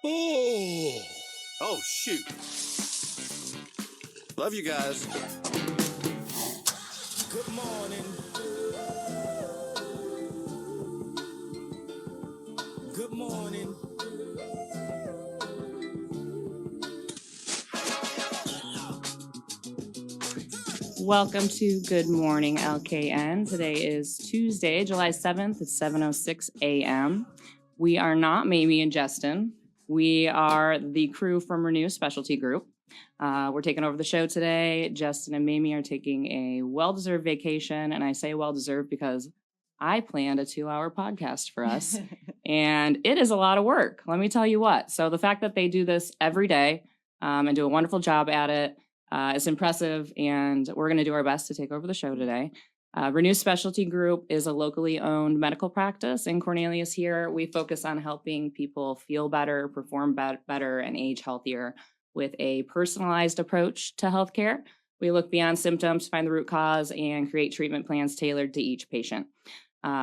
Oh, shoot. Love you guys. Good morning. Good morning. Welcome to Good Morning LKN. Today is Tuesday, July 7th. It's 7:06 a.m. We are not Mamie and Jesten. We are the crew from Renew Specialty Group. We're taking over the show today. Jesten and Mamie are taking a well-deserved vacation, and I say well-deserved because I planned a 2-hour podcast for us, and it is a lot of work. Let me tell you what. So the fact that they do this every day and do a wonderful job at it is impressive, and we're going to do our best to take over the show today. Renew Specialty Group is a locally owned medical practice in Cornelius here. We focus on helping people feel better, perform better, and age healthier with a personalized approach to healthcare. We look beyond symptoms, find the root cause, and create treatment plans tailored to each patient.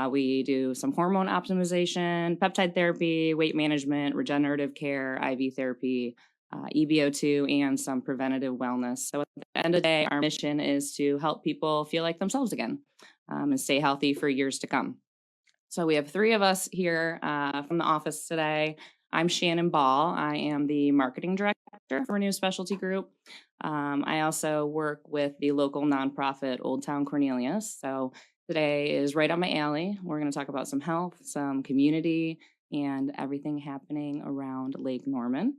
We do some hormone optimization, peptide therapy, weight management, regenerative care, IV therapy, EBO2, and some preventative wellness. So at the end of the day, our mission is to help people feel like themselves again and stay healthy for years to come. So we have 3 of us here from the office today. I'm Shannon Ball. I am the marketing director for Renew Specialty Group. I also work with the local nonprofit Old Town Cornelius. So today is right up my alley. We're going to talk about some health, some community, and everything happening around Lake Norman.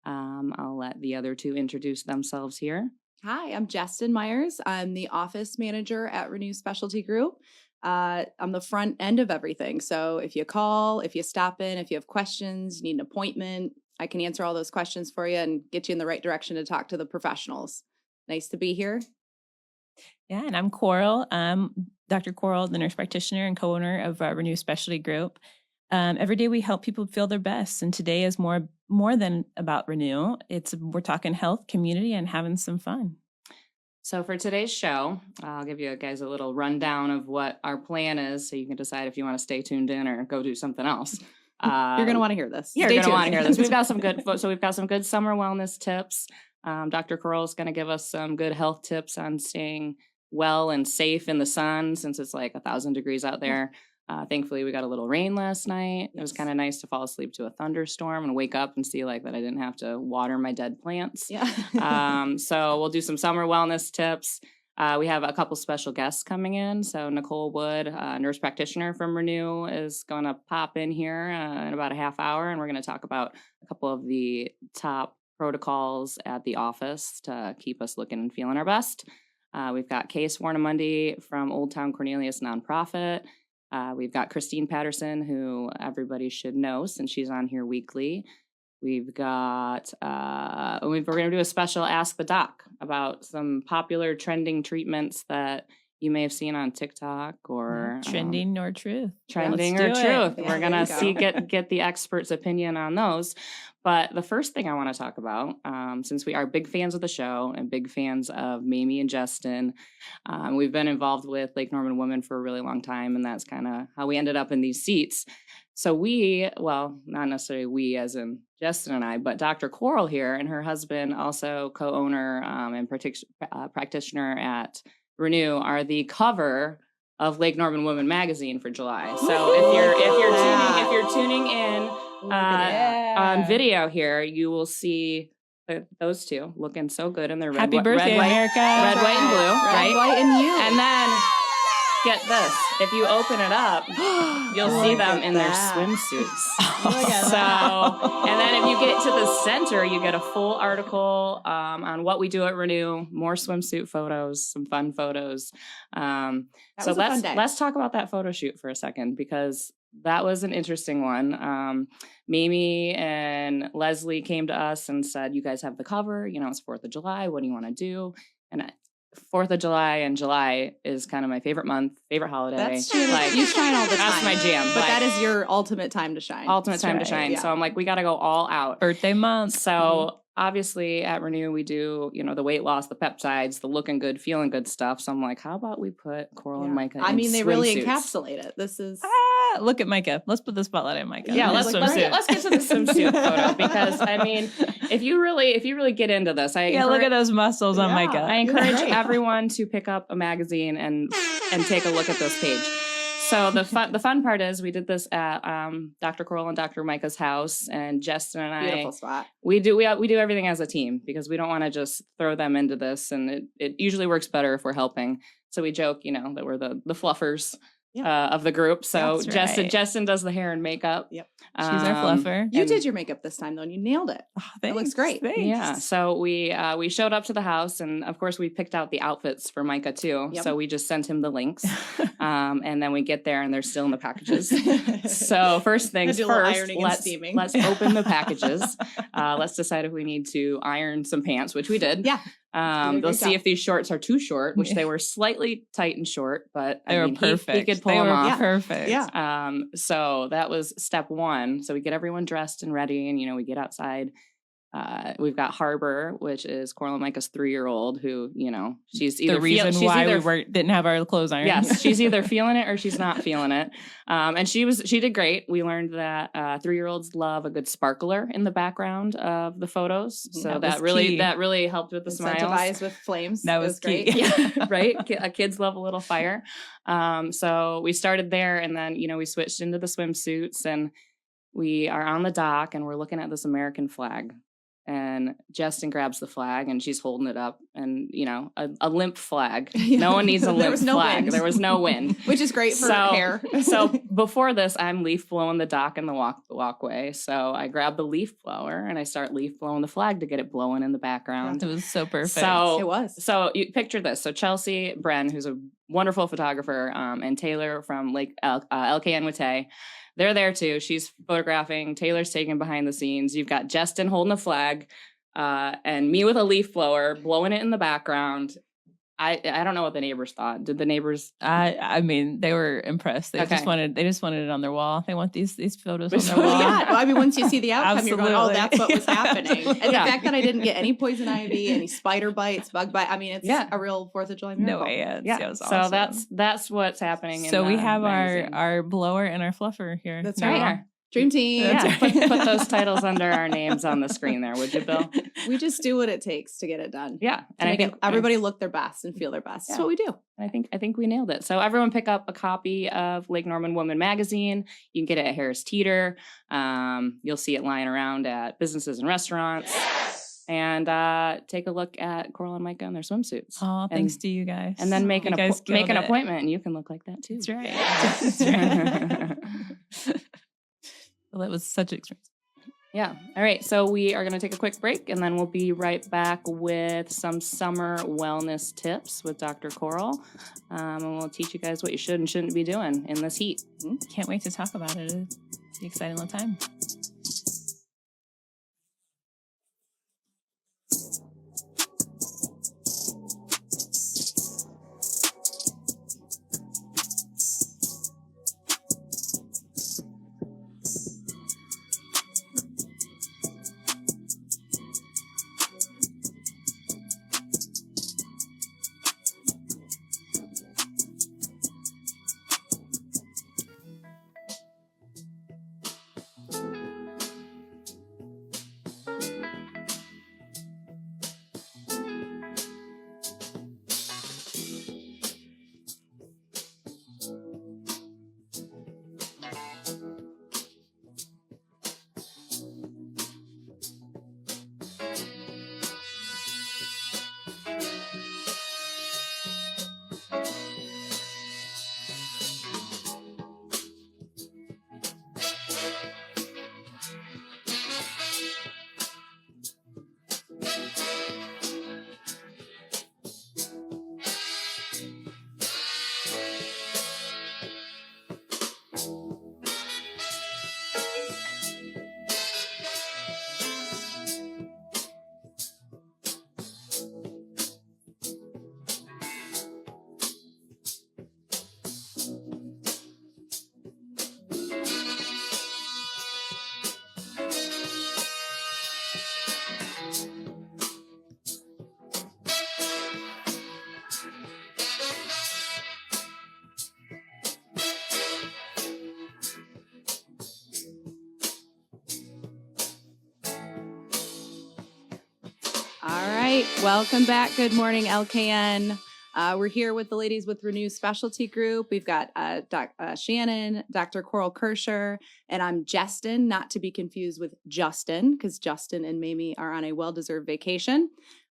I'll let the other 2 introduce themselves here. Hi, I'm Jesten Myers. I'm the office manager at Renew Specialty Group. I'm the front end of everything. So if you call, if you stop in, if you have questions, you need an appointment, I can answer all those questions for you and get you in the right direction to talk to the professionals. Nice to be here. Yeah, and I'm Coral. Dr. Coral, the nurse practitioner and co-owner of Renew Specialty Group. Every day we help people feel their best, and today is more than about Renew. We're talking health, community, and having some fun. So for today's show, I'll give you guys a little rundown of what our plan is, so you can decide if you want to stay tuned in or go do something else. You're going to want to hear this. You're going to want to hear this. We've got some good summer wellness tips. Dr. Coral is going to give us some good health tips on staying well and safe in the sun, since it's like 1,000 degrees out there. Thankfully, we got a little rain last night. Yes. It was kind of nice to fall asleep to a thunderstorm and wake up and see that I didn't have to water my dead plants. Yeah. So we'll do some summer wellness tips. We have a couple special guests coming in. So Nacole Wood, nurse practitioner from Renew, is going to pop in here in about a half hour, and we're going to talk about a couple of the top protocols at the office to keep us looking and feeling our best. We've got Case Warnemunde from Old Town Cornelius nonprofit. We've got Christine Paterson, who everybody should know since she's on here weekly. We've got, we're going to do a special Ask the Doc about some popular trending treatments that you may have seen on TikTok or trending or truth. Trending or truth. Yeah, we're going to get the expert's opinion on those. But the first thing I want to talk about, since we are big fans of the show and big fans of Mamie and Jesten, we've been involved with Lake Norman Women for a really long time, and that's kind of how we ended up in these seats. So not necessarily we as in Jesten and I, but Dr. Coral here and her husband, also co-owner and practitioner at Renew, are the cover of Lake Norman Women magazine for July. So if you're tuning in on video here, you will see those 2 looking so good in their red, Happy birthday, America. Red, white, and blue, right? White, and you. And then get this: if you open it up, you'll see them in their swimsuits. And then if you get to the center, you get a full article on what we do at Renew, more swimsuit photos, some fun photos. Let's talk about that photo shoot for a second, because that was an interesting one. Mamie and Leslie came to us and said, "You guys have the cover. It's 4th of July. What do you want to do?" And 4th of July and July is kind of my favorite month, favorite holiday. That's true. You shine all the time. That's my jam. But that is your ultimate time to shine. To shine. Yeah. So I'm like, we got to go all out. Birthday month. So obviously at Renew, we do, the weight loss, the peptides, the looking good, feeling good stuff. So I'm like, how about we put Coral and Micah in they really swimsuits? encapsulate it. This is... Look at Micah. Let's put the spotlight on Micah. Yeah, Let's let's get to the swimsuit photo because I mean, if you really get into this, look at those muscles on Micah. I encourage everyone to pick up a magazine and take a look at this page. So the fun part is we did this at Dr. Coral and Dr. Micah's house, and Jesten and I. Beautiful spot. We do everything as a team because we don't want to just throw them into this, and it usually works better if we're helping. So we joke, that we're the fluffers. Of the group. So Jesten does the hair and makeup. Yep. She's our fluffer. You did your makeup this time though, and you nailed it. Oh, it looks great. Thanks. Yeah. So we showed up to the house, and of course we picked out the outfits for Micah too. Yep. So we just sent him the links, and then we get there and they're still in the packages. So first things first, let's open the packages. Let's decide if we need to iron some pants, which we did. Yeah. They'll see if these shorts are too short, which they were slightly tight and short, but they were perfect. He could pull them off. Perfect. Yeah. So that was step one. So we get everyone dressed and ready, and we get outside. We've got Harbor, which is Coral and Micah's 3-year-old, who she's either the reason why we didn't have our clothes ironed. Yes, she's either feeling it or she's not feeling it. And she did great. We learned that 3-year-olds love a good sparkler in the background of the photos, so that really helped with the smiles. Incentivized with flames. That was great. Yeah, right. Kids love a little fire. So we started there, and then we switched into the swimsuits, and we are on the dock, and we're looking at this American flag. And Jesten grabs the flag and she's holding it up, and a limp flag. No one needs a limp flag. There was no wind, which is great for hair. So before this, I'm leaf blowing the dock and the walkway. So I grab the leaf blower and I start leaf blowing the flag to get it blowing in the background. It was so perfect. So it was. So you picture this. So Chelsea Bren, who's a wonderful photographer, and Taylor from Lake LKN Witte. They're there too. She's photographing. Taylor's taking behind the scenes. You've got Jesten holding a flag, and me with a leaf blower blowing it in the background. I don't know what the neighbors thought. Did the neighbors? I mean, they were impressed. They just wanted it on their wall. They want these photos on their wall. Yeah. Well, I mean, once you see the outcome, you're going, oh, that's what was happening. And the fact that I didn't get any poison ivy, any spider bites, bug bite. I mean, it's a real 4th of July miracle. No way. Yeah. It was awesome. So that's what's happening. So we have magazine. our blower and our fluffer here. That's right. Dream team. Yeah, put those titles under our names on the screen there, would you, Bill? We just do what it takes to get it done. Yeah, and I think everybody look their best and feel their best. That's what we do. I think we nailed it. So everyone pick up a copy of Lake Norman Woman magazine. You can get it at Harris Teeter. You'll see it lying around at businesses and restaurants. And take a look at Coral and Micah in their swimsuits. Oh, thanks to you guys. And then make an appointment, and you can look like that too. That's right. That's right. Well, that was such an experience. Yeah. All right. So we are going to take a quick break, and then we'll be right back with some summer wellness tips with Dr. Coral. And we'll teach you guys what you should and shouldn't be doing in this heat. Can't wait to talk about it. It's an exciting little time. All right. Welcome back. Good morning, LKN. We're here with the ladies with Renew Specialty Group. We've got Shannon, Dr. Coral Kirscher, and I'm Jesten, not to be confused with Justin, because Justin and Mamie are on a well-deserved vacation.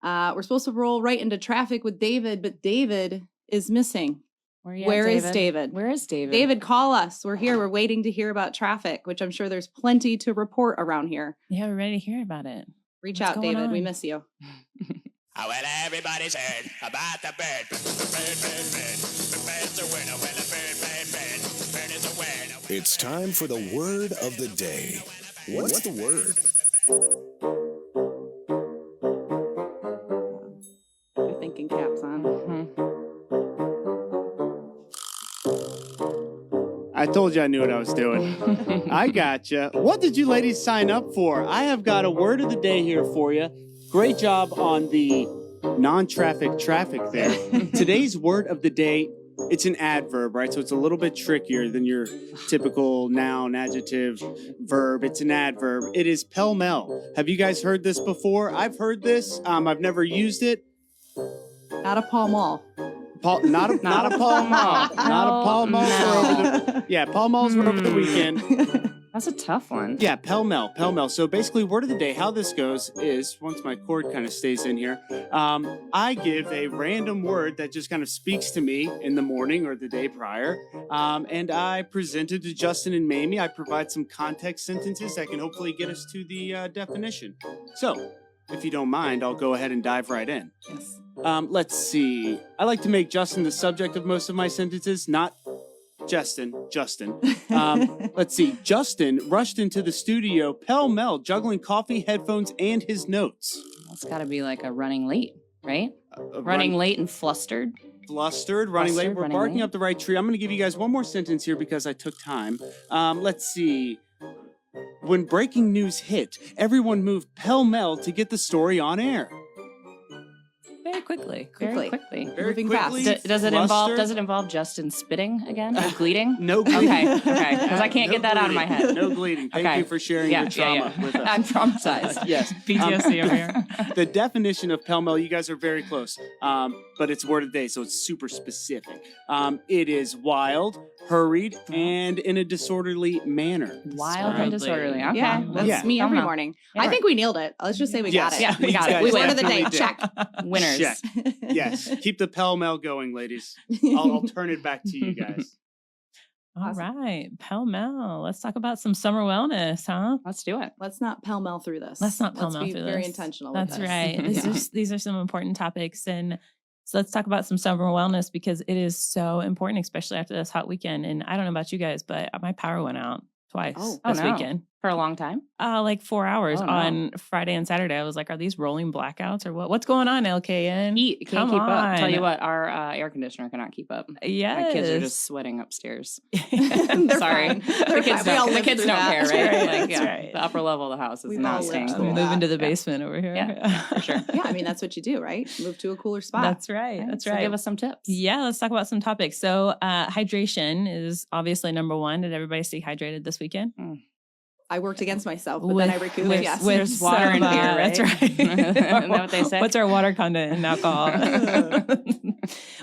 We're supposed to roll right into traffic with David, but David is missing. Where is David? Where is David? David, call us. We're here. We're waiting to hear about traffic, which I'm sure there's plenty to report around here. Yeah, we're ready to hear about it. Reach What's out, going David. We on? miss you. Well, everybody's heard about the bird. The bird's a winner. Well, the bird is a winner. It's time for the word of the day. What's the word? You're thinking caps on. I told you I knew what I was doing. I gotcha. What did you ladies sign up for? I have got a word of the day here for you. Great job on the non-traffic there. Today's word of the day, it's an adverb, right? So it's a little bit trickier than your typical noun, adjective, verb. It's an adverb. It is pell-mell. Have you guys heard this before? I've heard this. I've never used it. Not a Pall Mall. Not a Pall Mall. Not a Pall Mall. Pall Malls were over the weekend. That's a tough one. Yeah, pell-mell. So basically, word of the day, how this goes is, once my cord kind of stays in here, I give a random word that just kind of speaks to me in the morning or the day prior, and I present it to Justin and Mamie. I provide some context sentences that can hopefully get us to the definition. So, if you don't mind, I'll go ahead and dive right in. Yes. Let's see. I like to make Justin the subject of most of my sentences, not Justin. Let's see. Justin rushed into the studio pell-mell, juggling coffee, headphones, and his notes. That's got to be like a running late, right? Running late and flustered. Running late. We're running barking late. up the right tree. I'm going to give you guys one more sentence here because I took time. Let's see. When breaking news hit, everyone moved pell-mell to get the story on air. Very quickly. Very quickly. Very Moving quickly. fast. Does it flustered. involve Justin spitting again? Or bleeding? No bleeding. Okay. Because I can't No get that out of my bleeding. head. No bleeding. Thank Okay. you for sharing your trauma with us. I'm traumatized. Yes. PTSD over here. The definition of pell-mell, you guys are very close, but it's word of the day, so it's super specific. It is wild, hurried, and in a disorderly manner. Wild and disorderly. Okay. Yeah, that's Yeah. me every Pell-mell. morning. Yeah. I think we nailed it. Let's just say we got it. Yeah, we got it. We Word of the day. definitely did. Check. Winners. Check. Yes. Keep the pell-mell going, ladies. I'll turn it back to you guys. All Awesome. right. Pell-mell. Let's talk about some summer wellness, huh? Let's do it. Let's not pell-mell through this. Let's not pell-mell be through very this. intentional That's with this. right. These are some important topics. And so let's talk about some summer wellness because it is so important, especially after this hot weekend. And I don't know about you guys, but my power went out twice Oh, this no. weekend. For a long time? Like 4 hours Oh, no. on Friday and Saturday. I was like, are these rolling blackouts or what? What's going on, LKN? Heat can't Come keep up. Tell on. you what, our air conditioner cannot keep up. Yes. My kids are just sweating upstairs. They're Sorry. fine. The They're kids fine. We all don't, the lived kids through don't that. care, right? That's Like, right. yeah, That's right. the upper level of the house is We've not all staying lived cool. through I'm moving to the Yeah. basement over here. Yeah, for sure. Yeah, I mean, that's what you do, right? Move to a cooler spot. That's right. Right, That's so right. give us some tips. Yeah, let's talk about some topics. So, hydration is obviously number one. Did everybody stay hydrated this weekend? I worked agaast myself, but then I recouped. with- Yes. with There's water in some, beer, That's right? right. Isn't that what they say? What's our water content in alcohol?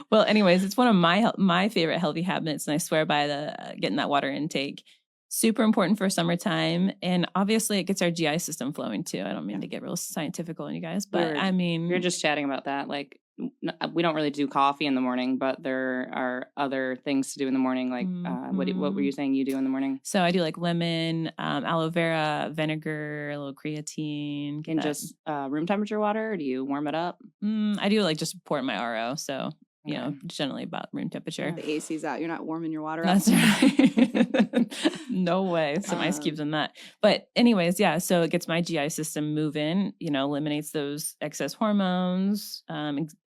Well, anyways, it's one of my favorite healthy habits, and I swear by the getting that water intake. Super important for summertime, and obviously it gets our GI system flowing too. I don't mean to get real scientific on you guys, but I mean, we were just chatting about that. Like, we don't really do coffee in the morning, but there are other things to do in the morning. Like, what were you saying you do in the morning? so I do like lemon, aloe vera, vinegar, a little creatine. get In that- just room temperature water? Or do you warm it up? I do like just pour it in my RO. So, you know, Okay. generally about room temperature. The AC's out. You're not warming your water up. That's right. No way. Some ice cubes in that. But anyways, yeah. So it gets my GI system moving, you know, eliminates those excess hormones,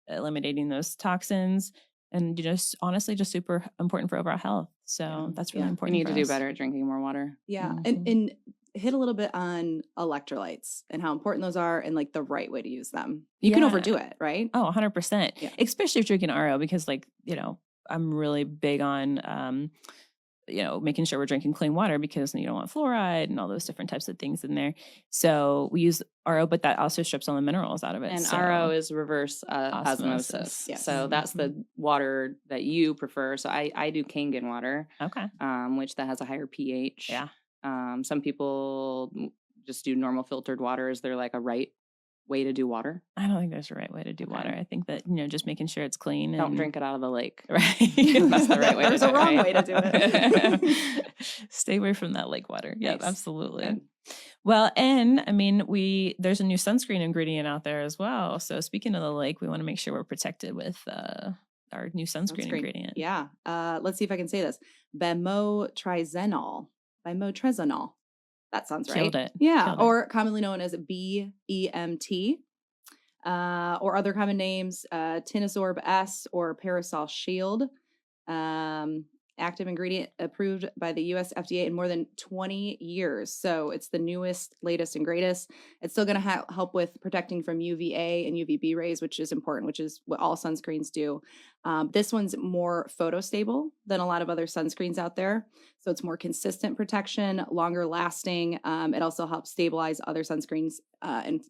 eliminating those toxins, and just honestly just super important for overall health. So that's really Yeah. We important. need for to do us. better at drinking more water. Yeah. Mhm. And hit a little bit on electrolytes and how important those are and like the right way to use them. You can Yeah. overdo it, right? Oh, 100%. Yeah. Especially if drinking RO, because like, you know, I'm really big on making sure we're drinking clean water because you don't want fluoride and all those different types of things in there. So we use RO, but that also strips all the minerals out of it. And so. RO is reverse osmosis. Yes. So that's the water that you prefer. So I do Kangen water, Okay. which that has a higher pH. Yeah. Some people just do normal filtered water. Is there like a right way to do water? I don't think there's a right way to do water. I think that, just making sure it's clean. Don't and, drink it out of the lake. Right. That's the right way There's to a do it. wrong right? way to do it. Stay away from that lake water. Yep, Nice. absolutely. Good. Well, and I mean, there's a new sunscreen ingredient out there as well. So speaking of the lake, we want to make sure we're protected with our new sunscreen ingredient. Yeah. Let's see if I can say this. Bemotrizanol. That sounds right. Killed it. Yeah. Killed it. Or commonly known as BEMT. Or other common names, Tinasorb S or Parasol Shield. Active ingredient approved by the US FDA in more than 20 years. So it's the newest, latest, and greatest. It's still going to help with protecting from UVA and UVB rays, which is important, which is what all sunscreens do. This one's more photostable than a lot of other sunscreens out there. So it's more consistent protection, longer lasting. It also helps stabilize other sunscreens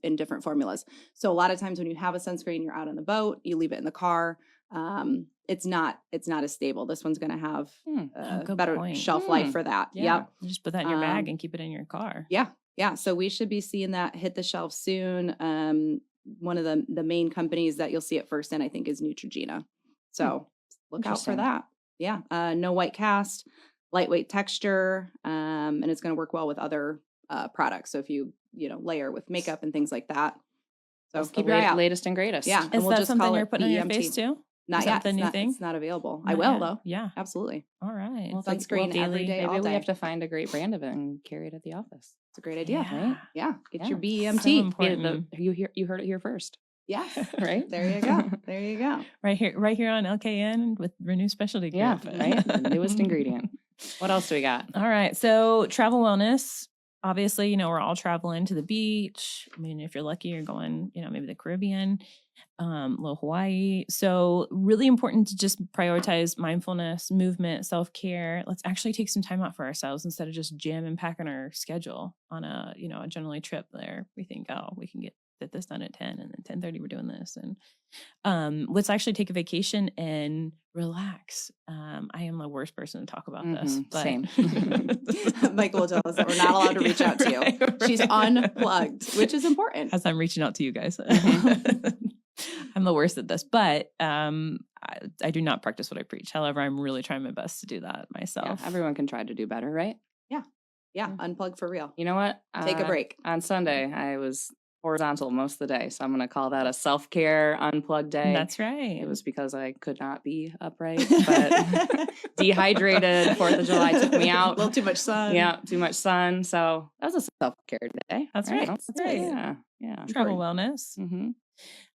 in different formulas. So a lot of times when you have a sunscreen, you're out on the boat, you leave it in the car. It's not as stable. This one's going to have good better point. shelf life for that. Yeah. Yep. You just put that in your bag and keep it in your car. Yeah. Yeah. So we should be seeing that hit the shelf soon. One of the main companies that you'll see it first in, I think, is Neutrogena. So look out for Interesting. that. Yeah. No white cast, lightweight texture, and it's going to work well with other products. So if you layer with makeup and things like that. So That's keep the your eye out. latest and greatest. Yeah. and Is we'll that just something call you're it putting on your BEMT. face too? Not Is that yet. the new thing? It's not available. I Not will yet. though. Yeah. Absolutely. All right. Well, Sunscreen every day, Maybe all we have day. to find a great brand of it and carry it at the office. It's a great idea. Yeah. Yeah. Get Yeah. your So BEMT. important. You heard it here first. Yes. Right? There you go. There you go. Right here on LKN with Renew Specialty Group. Yeah, right? The newest ingredient. What else do we got? All right. So travel wellness. Obviously, we're all traveling to the beach. I mean, if you're lucky, you're going, maybe the Caribbean, little Hawaii. So really important to just prioritize mindfulness, movement, self-care. Let's actually take some time out for ourselves instead of just jam and packing our schedule on a generally trip there. We think, we can get this done at 10 and then 10:30 we're doing this. And let's actually take a vacation and relax. I am the worst person to talk about this. But Same. Michael will tell us that we're not allowed to reach out to you. Right, She's right. unplugged, which is important. As I'm reaching out to you guys. I'm the worst at this, but I do not practice what I preach. However, I'm really trying my best to do that Yeah, myself. everyone can try to do better, right? Yeah. Unplug for real. You know what? Take a break. On Sunday, I was horizontal most of the day. So I'm going to call that a self-care unplugged day. That's right. It was because I could not be upright, but dehydrated. 4th of July took me A out. little too much sun. Yeah, too much sun. So that was a self-care day. That's right. That's That's right. Yeah. Yeah. Travel wellness. Mm-hmm.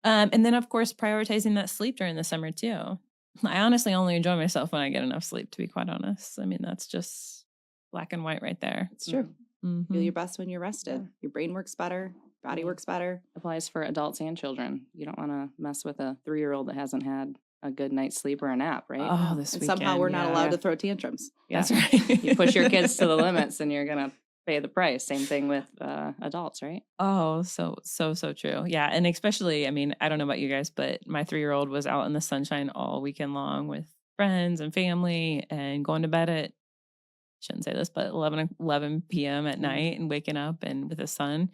And then, of course, prioritizing that sleep during the summer, too. I honestly only enjoy myself when I get enough sleep, to be quite honest. I mean, that's just black and white right there. It's true. Mhm. Feel your best when you're rested. Your brain works better. Body works better. Applies for adults and children. You don't want to mess with a 3-year-old that hasn't had a good night's sleep or a nap, right? Oh, this And weekend. somehow we're not yeah. allowed to throw tantrums. Yeah. That's right. You push your kids to the limits and you're going to pay the price. Same thing with adults, right? Oh, so true. Yeah. And especially, I mean, I don't know about you guys, but my 3-year-old was out in the sunshine all weekend long with friends and family and going to bed at, shouldn't say this, but 11 p.m. at night and waking up and with the sun.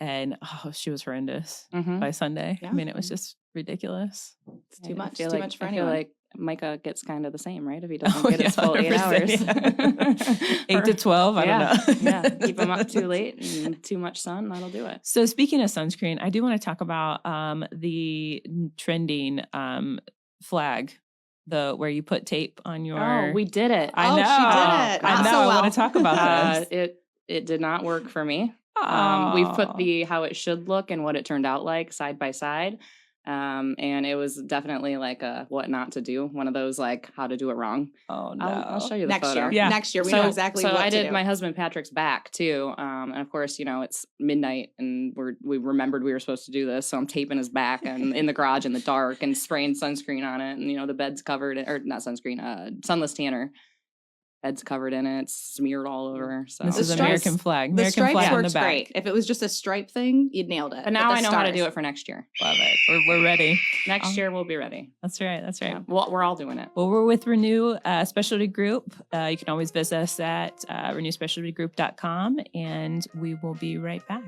And she was horrendous Mm-hmm. by Sunday. Yeah. I mean, it was just ridiculous. It's too much. Too Too much for I anyone. feel like Micah gets kind of the same, right? If he doesn't Oh, get his full 8 hours. 100%, 8 to 12, I don't know. Yeah, keep him up too late and too much sun, that'll do it. So speaking of sunscreen, I do want to talk about the trending flag, where you put tape on your. Oh, we did it. I Oh, know. she did it. I Not know. so I well. want to talk about this. It did not work for me. We've Aw. put the how it should look and what it turned out like side by side. And it was definitely like a what not to do. One of those like how to do it wrong. Oh no! I'll show you the Next photo. year. Yeah. Next year. We know exactly so what I to did do. my husband Patrick's back too. And of course, it's midnight and we remembered we were supposed to do this. So I'm taping his back and in the garage in the dark and spraying sunscreen on it. And the bed's covered or not sunscreen, sunless tanner. head's covered in it, it's smeared all over. So This The is stripes- American flag. The American stripes flag on the works back. great. If it was just a stripe thing, you'd nailed it. but now the I know how to stars- do it for next year. Love it. We're ready. Next year we'll be ready. That's right. That's right. Yeah, well, we're all doing it. Well, we're with Renew Specialty Group. You can always visit us at renewspecialtygroup.com, and we will be right back.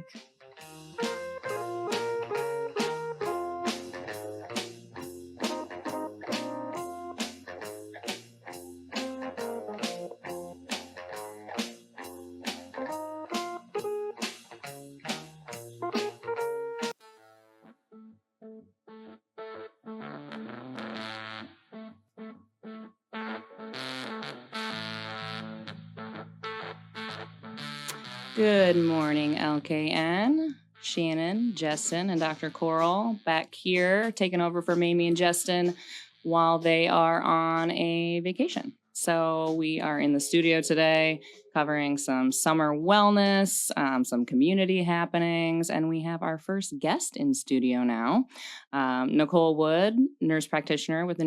Good morning, LKN. Shannon, Jesten, and Dr. Coral back here taking over for Mamie and Jesten while they are on a vacation. So we are in the studio today covering some summer wellness, some community happenings, and we have our first guest in studio now, Nacole Wood, nurse practitioner with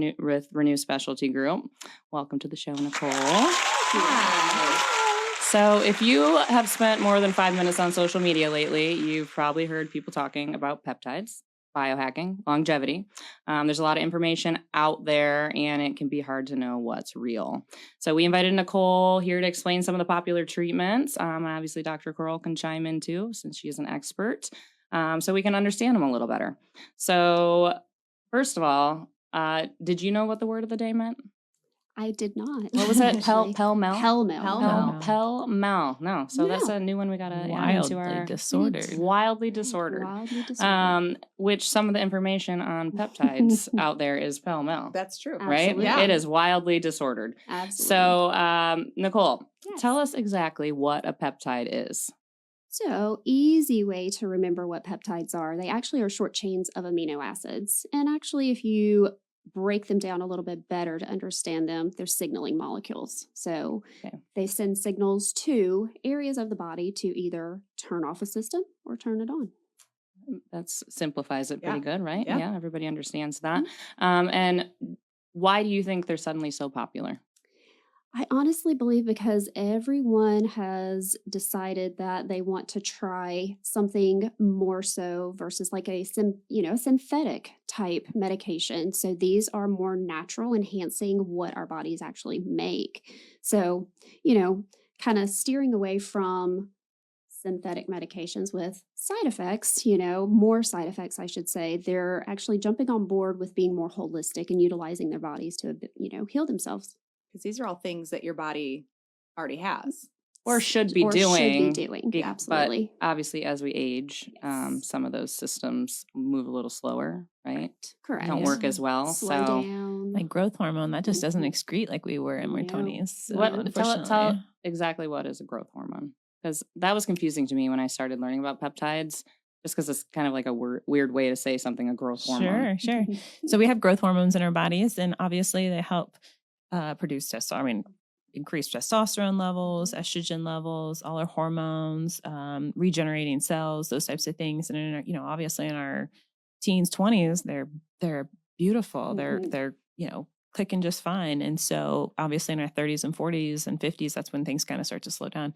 Renew Specialty Group. Welcome to the show, Nacole. Hi. So if you have spent more than 5 minutes on social media lately, you've probably heard people talking about peptides, biohacking, longevity. There's a lot of information out there, and it can be hard to know what's real. So we invited Nacole here to explain some of the popular treatments. Obviously, Dr. Coral can chime in too, since she is an expert, so we can understand them a little better. So first of all, did you know what the word of the day meant? I did not. What was it? actually. Pell-mell? Pell-mell. Pell-mell. Pell-mell. No. So that's No. a new one we got to add into Wildly our... disordered. Wildly disordered. Wildly disordered. Which some of the information on peptides out there is pell-mell, That's true. right? Absolutely. Yeah. It is wildly disordered. Absolutely. So, Nacole, Yes. tell us exactly what a peptide is. So, easy way to remember what peptides are. They actually are short chains of amino acids. And actually, if you break them down a little bit better to understand them, they're signaling molecules. So Okay. they send signals to areas of the body to either turn off a system or turn it on. That simplifies it pretty good, right? Yeah. Everybody understands that. And why do you think they're suddenly so popular? I honestly believe because everyone has decided that they want to try something more so versus like a synthetic type medication. So these are more natural, enhancing what our bodies actually make. So, kind of steering away from synthetic medications with side effects, more side effects, I should say. They're actually jumping on board with being more holistic and utilizing their bodies to, heal themselves. Because these are all things that your body already has. Or should be Or doing. should be doing, Be- absolutely. But obviously, as we age, Yes. some of those systems move a little slower, right? Correct. Don't work as well. Slow so, down. Like growth hormone, that just doesn't Mhm. excrete like we were in our No. 20s. So tell unfortunately. exactly what is a growth hormone? Because that was confusing to me when I started learning about peptides, just because it's kind of like a weird way to say something, a growth hormone. Sure. So we have growth hormones in our bodies, and obviously they help produce testosterone. Increase testosterone levels, estrogen levels, all our hormones, regenerating cells, those types of things. And in our, obviously in our teens, 20s, they're beautiful. Mhm. They're clicking just fine. And so obviously in our 30s and 40s and 50s, that's when things kind of start to slow down.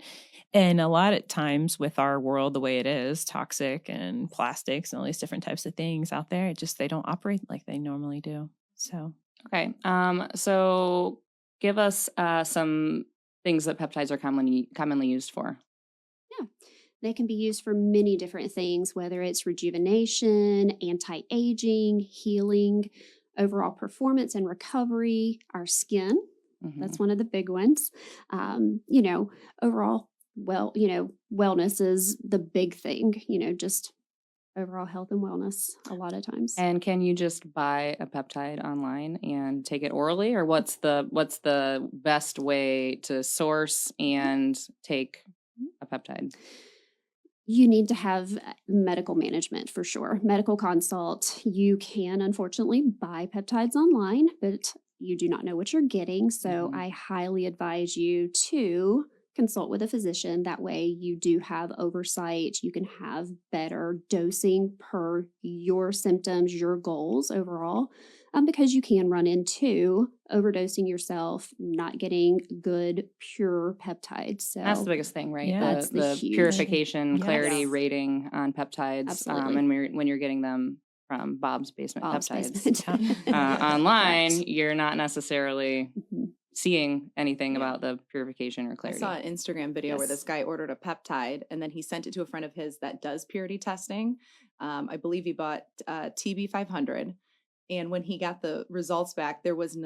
And a lot of times with our world the way it is, toxic and plastics and all these different types of things out there, they don't operate like they normally do. So Okay. So give us some things that peptides are commonly used for. They can be used for many different things, whether it's rejuvenation, anti-aging, healing, overall performance and recovery, our skin. Mhm. That's one of the big ones. Overall, wellness is the big thing, just overall health and wellness a lot of times. And can you just buy a peptide online and take it orally, or what's the best way to source and take a peptide? You need to have medical management for sure. Medical consult. You can unfortunately buy peptides online, but you do not know what you're getting. So Mhm. I highly advise you to consult with a physician. That way you do have oversight. You can have better dosing per your symptoms, your goals overall. because you can run into overdosing yourself, not getting good, pure peptides. So That's the biggest thing, right? Yeah. That's the the huge purification, Yes. clarity Yes. rating on peptides. Absolutely. And when you're getting them from Bob's Basement Bob's Peptides Basement. online, Correct. you're not necessarily Mhm. seeing anything Yeah. about the purification or I clarity. saw an Instagram video where Yes. this guy ordered a peptide and then he sent it to a friend of his that does purity testing. I believe he bought TB500. And when he got the results back, there was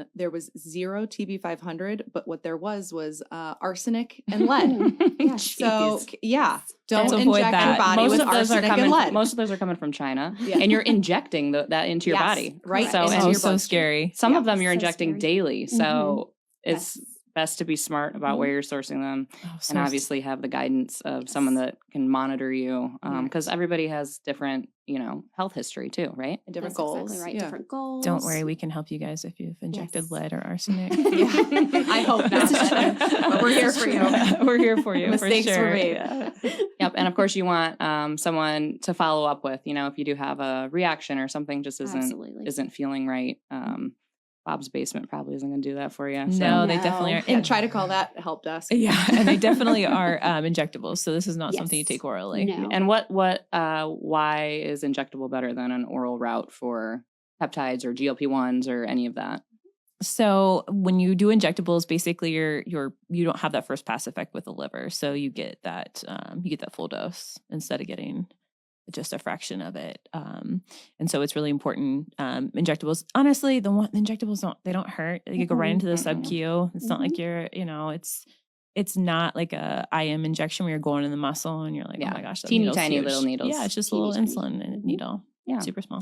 zero TB500, but what there was arsenic and lead. Yeah. So Jeez. yeah, Don't don't avoid inject that. your body with of those are arsenic coming. and lead. Most of those are coming from China, Yeah. and you're injecting that into your Yes, body. right So into and Oh, your so bloodstream. scary. some Yeah. of them you're So injecting scary. daily. So it's Yes. best to be smart about where you're sourcing them, Oh, and source- obviously have the guidance of someone that can monitor you, because everybody has different, health history too, right? And different That's goals. exactly right. Yeah. Different goals. Don't worry, we can help you guys if you've injected Yes. lead or arsenic. Yeah. I hope not. This is true. But we're here for you. We're here for you. Mistakes for were sure. made. Yeah. Yep, and of course you want someone to follow up with. If you do have a reaction or something just Absolutely. isn't feeling right. Bob's Basement probably isn't going to do that for you. So. No, they definitely are. Yeah, try to call that help desk. Yeah, and they definitely are injectables. So this is not something you Yes. take orally. No. And why is injectable better than an oral route for peptides or GLP-1s or any of that? So when you do injectables, basically you don't have that first pass effect with the liver. So you get that full dose instead of getting just a fraction of it. And so it's really important. Injectables, honestly, the injectables don't hurt. You go right into the sub-Q. It's not like you're, it's not like a IM injection where you're going in the muscle and you're like, Yeah. oh my gosh, that Teeny needle's tiny huge. little needles. Yeah, it's just a Teeny little tiny. insulin needle. Yeah. Super small.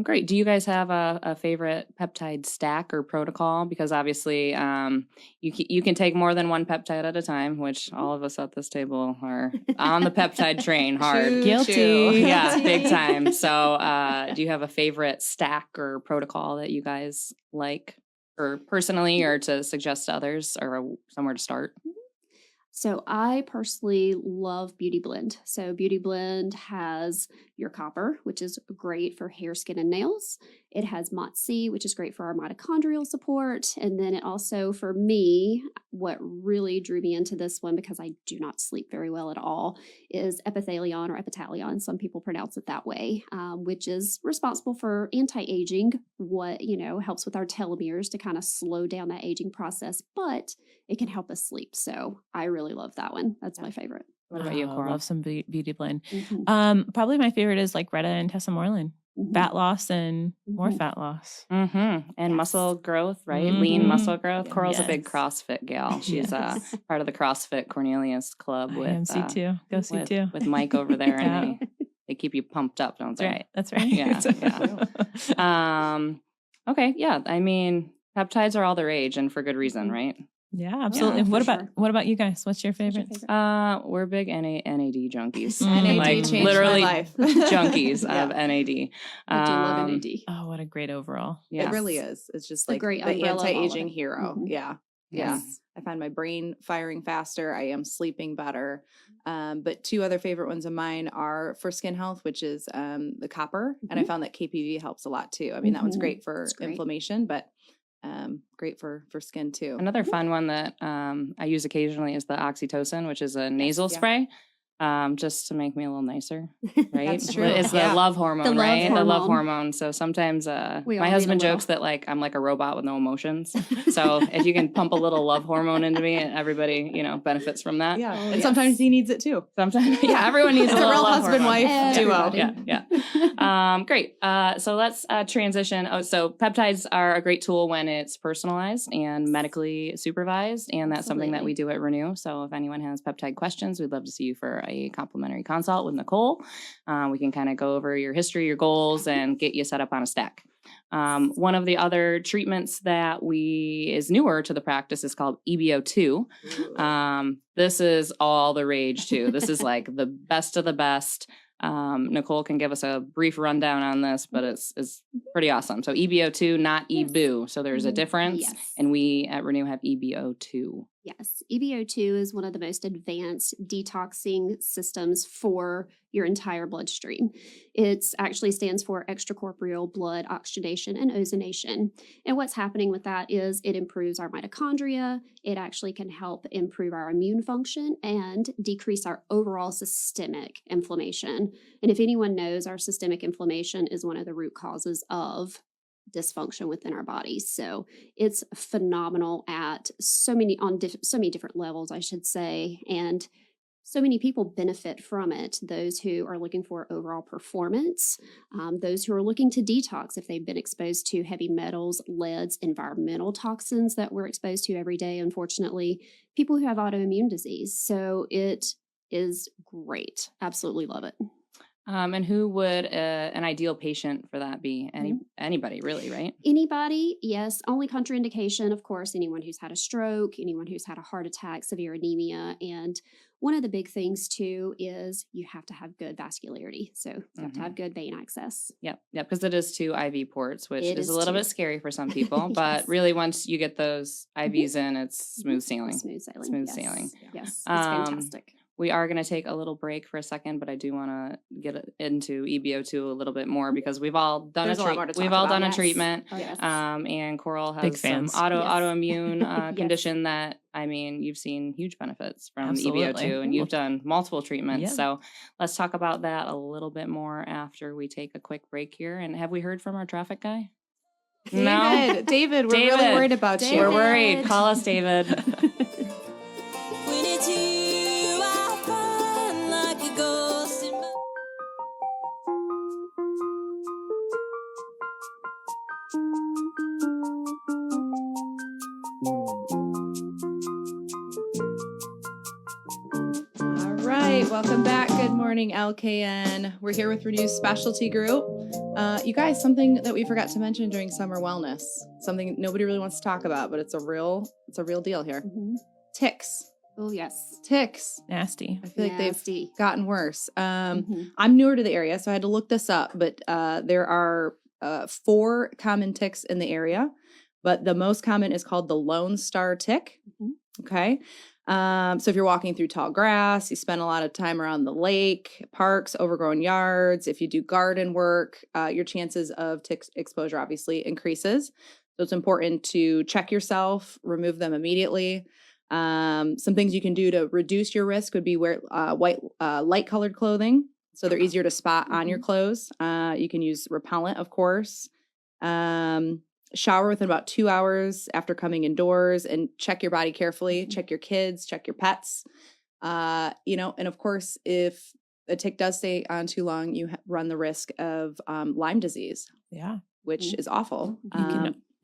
Great. Do you guys have a favorite peptide stack or protocol? Because obviously, you can take more than one peptide at a time, which all of us at this table are on the peptide train hard. Choo, Guilty. choo. Yeah, big time. So, do you have a favorite stack or protocol that you guys like, or personally, or to suggest to others, or somewhere to start? So I personally love Beauty Blend. So Beauty Blend has your copper, which is great for hair, skin, and nails. It has MOTS-C, which is great for our mitochondrial support. And then it also, for me, what really drew me into this one, because I do not sleep very well at all, is epithelion or epitalion. Some people pronounce it that way, which is responsible for anti-aging, helps with our telomeres to kind of slow down that aging process, but it can help us sleep. So I really love that one. That's my favorite. What about you, Oh, Coral? love some beauty blend. Mhm. Probably my favorite is like Retta and Tessa Moreland. Mhm. Fat loss and more Mhm. fat loss. Mm-hmm. And Yes. muscle growth, right? Lean Mhm. muscle growth. Yeah. Coral's a big Yes. CrossFit gal. She's Yes. part of the CrossFit Cornelius club I with am C2. Go with, C2. with Mike over there, Yeah. and they keep you pumped up, don't That's they? right. That's right. Yeah, Okay, yeah. I mean, peptides are all the rage, and for good reason, right? Yeah, absolutely. Yeah, what for about sure. what about you guys? What's your favorite? We're big NAD junkies. NAD Like, changed literally my life. junkies Yeah. of NAD. I do love NAD. Oh, what a great overall. Yeah. It really is. It's just The like great the umbrella of all of anti-aging it. hero. Mhm. Yeah. Yeah. I find my brain firing faster. I am sleeping better. But two other favorite ones of mine are for skin health, which is the copper. And I found that KPV helps a lot too. I mean, that one's Mhm. great for It's great. inflammation, but great for skin too. Another fun one that I use occasionally is the oxytocin, which is a nasal yeah. spray, just to make me a little nicer, right? That's true. It's the Yeah. love hormone, love right? The love hormone. hormone. So sometimes We all my need husband a little. jokes that like I'm like a robot with no emotions. So if you can pump a little love hormone into me, everybody benefits from that. Yeah. Oh, and sometimes yes. he needs it too. Sometimes, yeah, everyone needs It's a a little real love husband-wife hormone. duo. Yeah. Great. So let's transition. So peptides are a great tool when it's personalized and medically supervised, and that's something that we do at Renew. So if anyone has peptide questions, we'd love to see you for a complimentary consult with Nacole. We can kind of go over your history, your goals, and get you set up on a stack. One of the other treatments that is newer to the practice is called EBO2. This is all the rage too. This is like the best of the best. Nacole can give us a brief rundown on this, but it's pretty awesome. So EBO2, not EBOO. So there's a difference. Yes. And we at Renew have EBO2. Yes, EBO2 is one of the most advanced detoxing systems for your entire bloodstream. It actually stands for extracorporeal blood oxygenation and ozonation. And what's happening with that is it improves our mitochondria. It actually can help improve our immune function and decrease our overall systemic inflammation. And if anyone knows, our systemic inflammation is one of the root causes of dysfunction within our bodies. So it's phenomenal at so many different levels, I should say, and so many people benefit from it. Those who are looking for overall performance, those who are looking to detox if they've been exposed to heavy metals, leads, environmental toxins that we're exposed to every day, unfortunately, people who have autoimmune disease. So it is great. Absolutely love it. And who would an ideal patient for that be? Anybody, really, right? Anybody, yes. Only contraindication, of course, anyone who's had a stroke, anyone who's had a heart attack, severe anemia. And one of the big things, too, is you have to have good vascularity. So you have to have good vein access. Yep, because it is 2 IV ports, which is a little too. bit scary for some people. But Yes. really, once you get those IVs in, it's smooth sailing. Smooth sailing. Smooth yes. sailing. Yes, it's Um, fantastic. We are going to take a little break for a second, but I do want to get into EBO2 a little bit more because we've all done There's a lot more to talk about. a Yes. treatment. Oh, yes. And Coral Big has some fans. autoimmune Yes. condition that, I mean, you've seen huge benefits from Absolutely. EBO2 and you've done multiple treatments. Yeah. So let's talk about that a little bit more after we take a quick break here. And have we heard from our traffic guy? David, we're really David. worried about you. We're worried. Call us, David. All right, welcome back. Good morning, LKN. We're here with Renew Specialty Group. You guys, something that we forgot to mention during summer wellness, something nobody really wants to talk about, but it's a real deal here. Mhm. Ticks. Oh, yes. Ticks. Nasty. I feel like Nasty. they've gotten worse. Mhm. I'm newer to the area, so I had to look this up, but there are 4 common ticks in the area, but the most common is called the Lone Star tick. Mhm. Okay. So if you're walking through tall grass, you spend a lot of time around the lake, parks, overgrown yards, if you do garden work, your chances of tick exposure obviously increases. So it's important to check yourself, remove them immediately. Some things you can do to reduce your risk would be wear light colored clothing. So they're easier to spot on your clothes. You can use repellent, of course. Shower within about 2 hours after coming indoors and check your body carefully, check your kids, check your pets. And of course, if a tick does stay on too long, you run the risk of Lyme disease, Yeah. which is awful.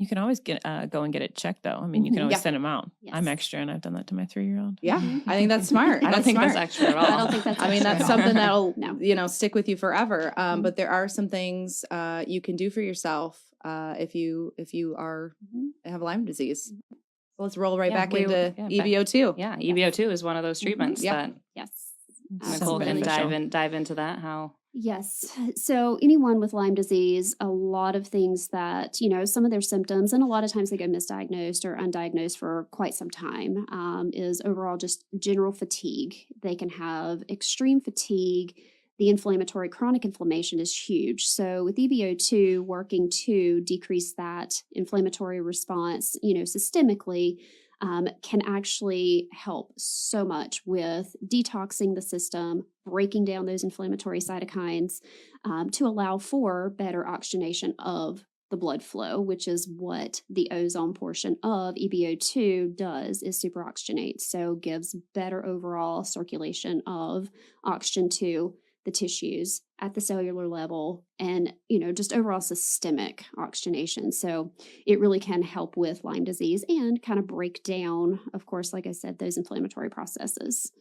You can always go and get it checked, though. I mean, you can always Yeah. send them out. Yes. I'm extra, and I've done that to my 3-year-old. Yeah, I think that's smart. I don't think smart. that's extra at all. I don't think that's I mean, extra that's at all. something that'll, No. stick with you forever. But there are some things you can do for yourself if you have Lyme disease. So let's roll right back into EBO2. Yeah, EBO2 is one of those treatments Yep. that Yes. Nacole can Absolutely. dive into that. How? Yes. So anyone with Lyme disease, a lot of things that, some of their symptoms, and a lot of times they go misdiagnosed or undiagnosed for quite some time, is overall just general fatigue. They can have extreme fatigue. The inflammatory chronic inflammation is huge. So with EBO2 working to decrease that inflammatory response, systemically, can actually help so much with detoxing the system, breaking down those inflammatory cytokines to allow for better oxygenation of the blood flow, which is what the ozone portion of EBO2 does, is superoxygenate. So gives better overall circulation of oxygen to the tissues at the cellular level and, just overall systemic oxygenation. So it really can help with Lyme disease and kind of break down, of course, like I said, those inflammatory processes.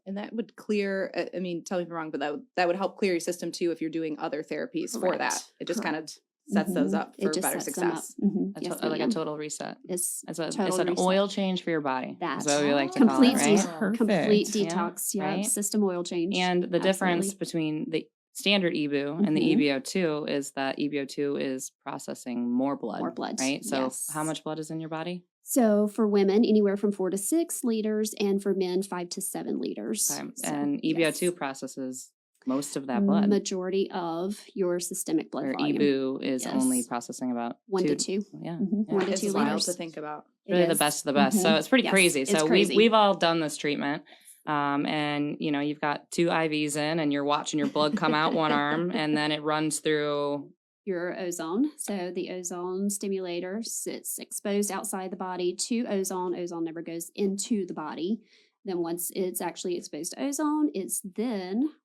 And that would clear, tell me if I'm wrong, but that would help clear your system too if you're doing other therapies for Correct. that. It just kind of Correct. sets those Mhm. up It for just better sets them up. success. Mhm. A Yes, like a ma'am. total reset. It's It's total an reset. oil change for your body. That. That's what we like to Complete call it, right? Perfect. complete Yeah, detox. Yeah, right. system oil change. And the difference Absolutely. between the standard EBU and the Mhm. EBO2 is that EBO2 is processing more blood. More blood, Right? So yes. how much blood is in your body? So for women, anywhere from 4 to 6 liters, and for men, 5 to 7 liters. Okay. So, And EBO2 yes. processes most of that blood. Majority of your systemic blood Where volume. EBU is only Yes. processing about 1 to 2. Yeah. Mhm. Yeah. 1 to It's 2 wild liters. to think about. It Really the is. best of the best. So Mhm. it's pretty Yes, crazy. it's So crazy. we've all done this treatment. And you've got 2 IVs in and you're watching your blood come out one arm and then it runs through Your ozone. So the ozone stimulator sits exposed outside the body to ozone. Ozone never goes into the body. Then once it's actually exposed to ozone,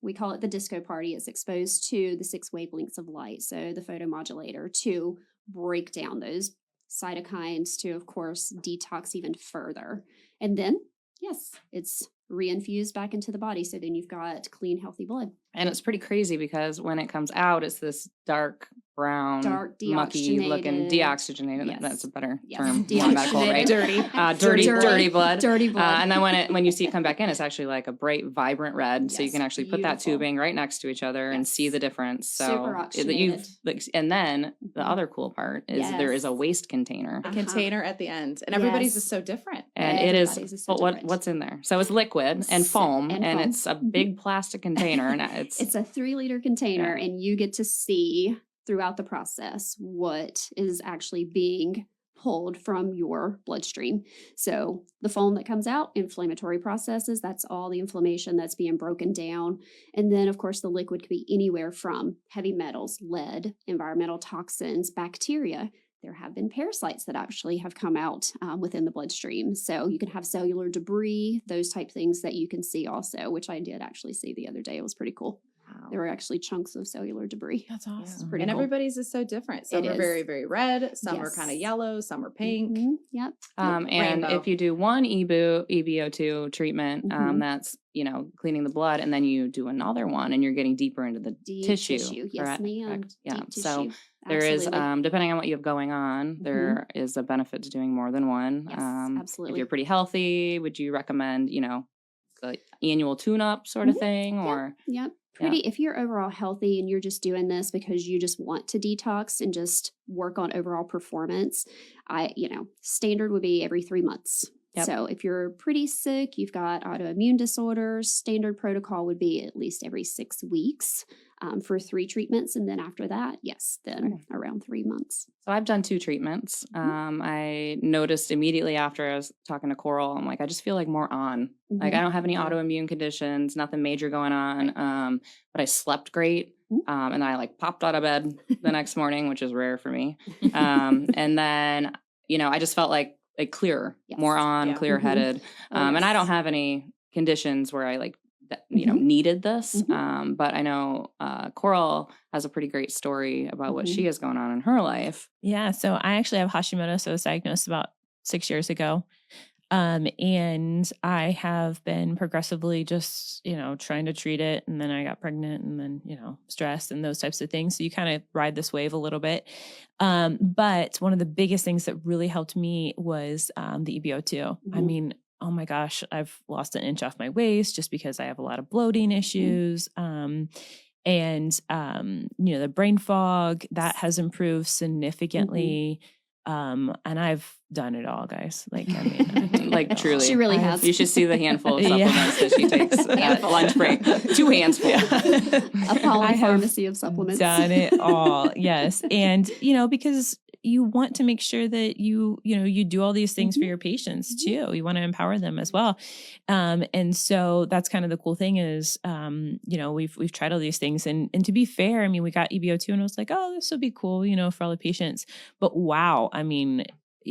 we call it the disco party. It's exposed to the 6 wavelengths of light. So the photomodulator to break down those cytokines to, of course, detox even further. And then, yes, it's reinfused back into the body. So then you've got clean, healthy blood. and it's pretty crazy because when it comes out, it's this dark brown, mucky looking deoxygenated. Yes. That's a better Yes. term. More medical, right? Dirty blood. Dirty blood. And then when you see it come back in, it's actually like a bright, vibrant red. So you Yes, can actually put that beautiful. tubing right next to each other and Yes. see the difference. So Super oxygenated. and then the Mhm. other cool part is there is a Yes. waste container. A container at the end. And everybody's Yes. is so different. And it is, Everybody's is so but different. what's in there? So it's liquid and Yes, foam, and and foam. it's a Mhm. big plastic container, and It's a 3-liter container, and you get to see throughout the process what is actually being pulled from your bloodstream. So the foam that comes out, inflammatory processes, that's all the inflammation that's being broken down. And then, of course, the liquid could be anywhere from heavy metals, lead, environmental toxins, bacteria. There have been parasites that actually have come out within the bloodstream. So you can have cellular debris, those type things that you can see also, which I did actually see the other day. It was pretty cool. There were actually chunks of cellular debris. That's awesome. pretty And cool. everybody's is so different. Some It are is. very, very red. Some are kind of Yes. yellow. Some are pink. Mhm. Yep. And Rainbow. if you do one EBO2 treatment, Mhm. that's, cleaning the blood, and then you do another one and you're getting deeper into the Deep tissue. Yes, correct? ma'am. Correct. Yeah. Deep So tissue. there is, Absolutely. depending on what you have going on, there is a benefit to doing more than one. Yes, If absolutely. you're pretty healthy, would you recommend, the annual tune-up sort of Mhm. thing, Yep. or? Yep. Pretty, if you're overall healthy and you're just doing this because you just want to detox and just work on overall performance, standard would be every 3 months. Yep. So if you're pretty sick, you've got autoimmune disorders, standard protocol would be at least every 6 weeks for 3 treatments. And then after that, then around 3 months. So I've done 2 treatments. I noticed immediately after I was talking to Coral, I'm like, I just feel like more on. Like I don't have any autoimmune conditions, nothing major going on. But I slept great. And I popped out of bed the next morning, which is rare for me. And then, I just felt like clearer, Yes. more on, Yeah. clear headed. And I don't have any conditions where I needed this. But I know Coral has a pretty great story about what she has going on in her life. Yeah. So I actually have Hashimoto's. I was diagnosed about 6 years ago. And I have been progressively just, trying to treat it. And then I got pregnant and then, stress and those types of things. So you kind of ride this wave a little bit. But one of the biggest things that really helped me was the EBO2. I mean, oh my gosh, I've lost an inch off my waist just because I have a lot of bloating issues. And the brain fog that has improved significantly. And I've done it all, guys. Truly. She really has. You should see the handful of supplements that she takes at lunch break. 2 hands full. A polypharmacy of supplements. Done it all. Yes. And, because you want to make sure that you do all these things for your patients too. You want to empower them as well. And so that's kind of the cool thing is, we've tried all these things and to be fair, I mean, we got EBO2 and I was like, oh, this will be cool, for all the patients, but wow. I mean,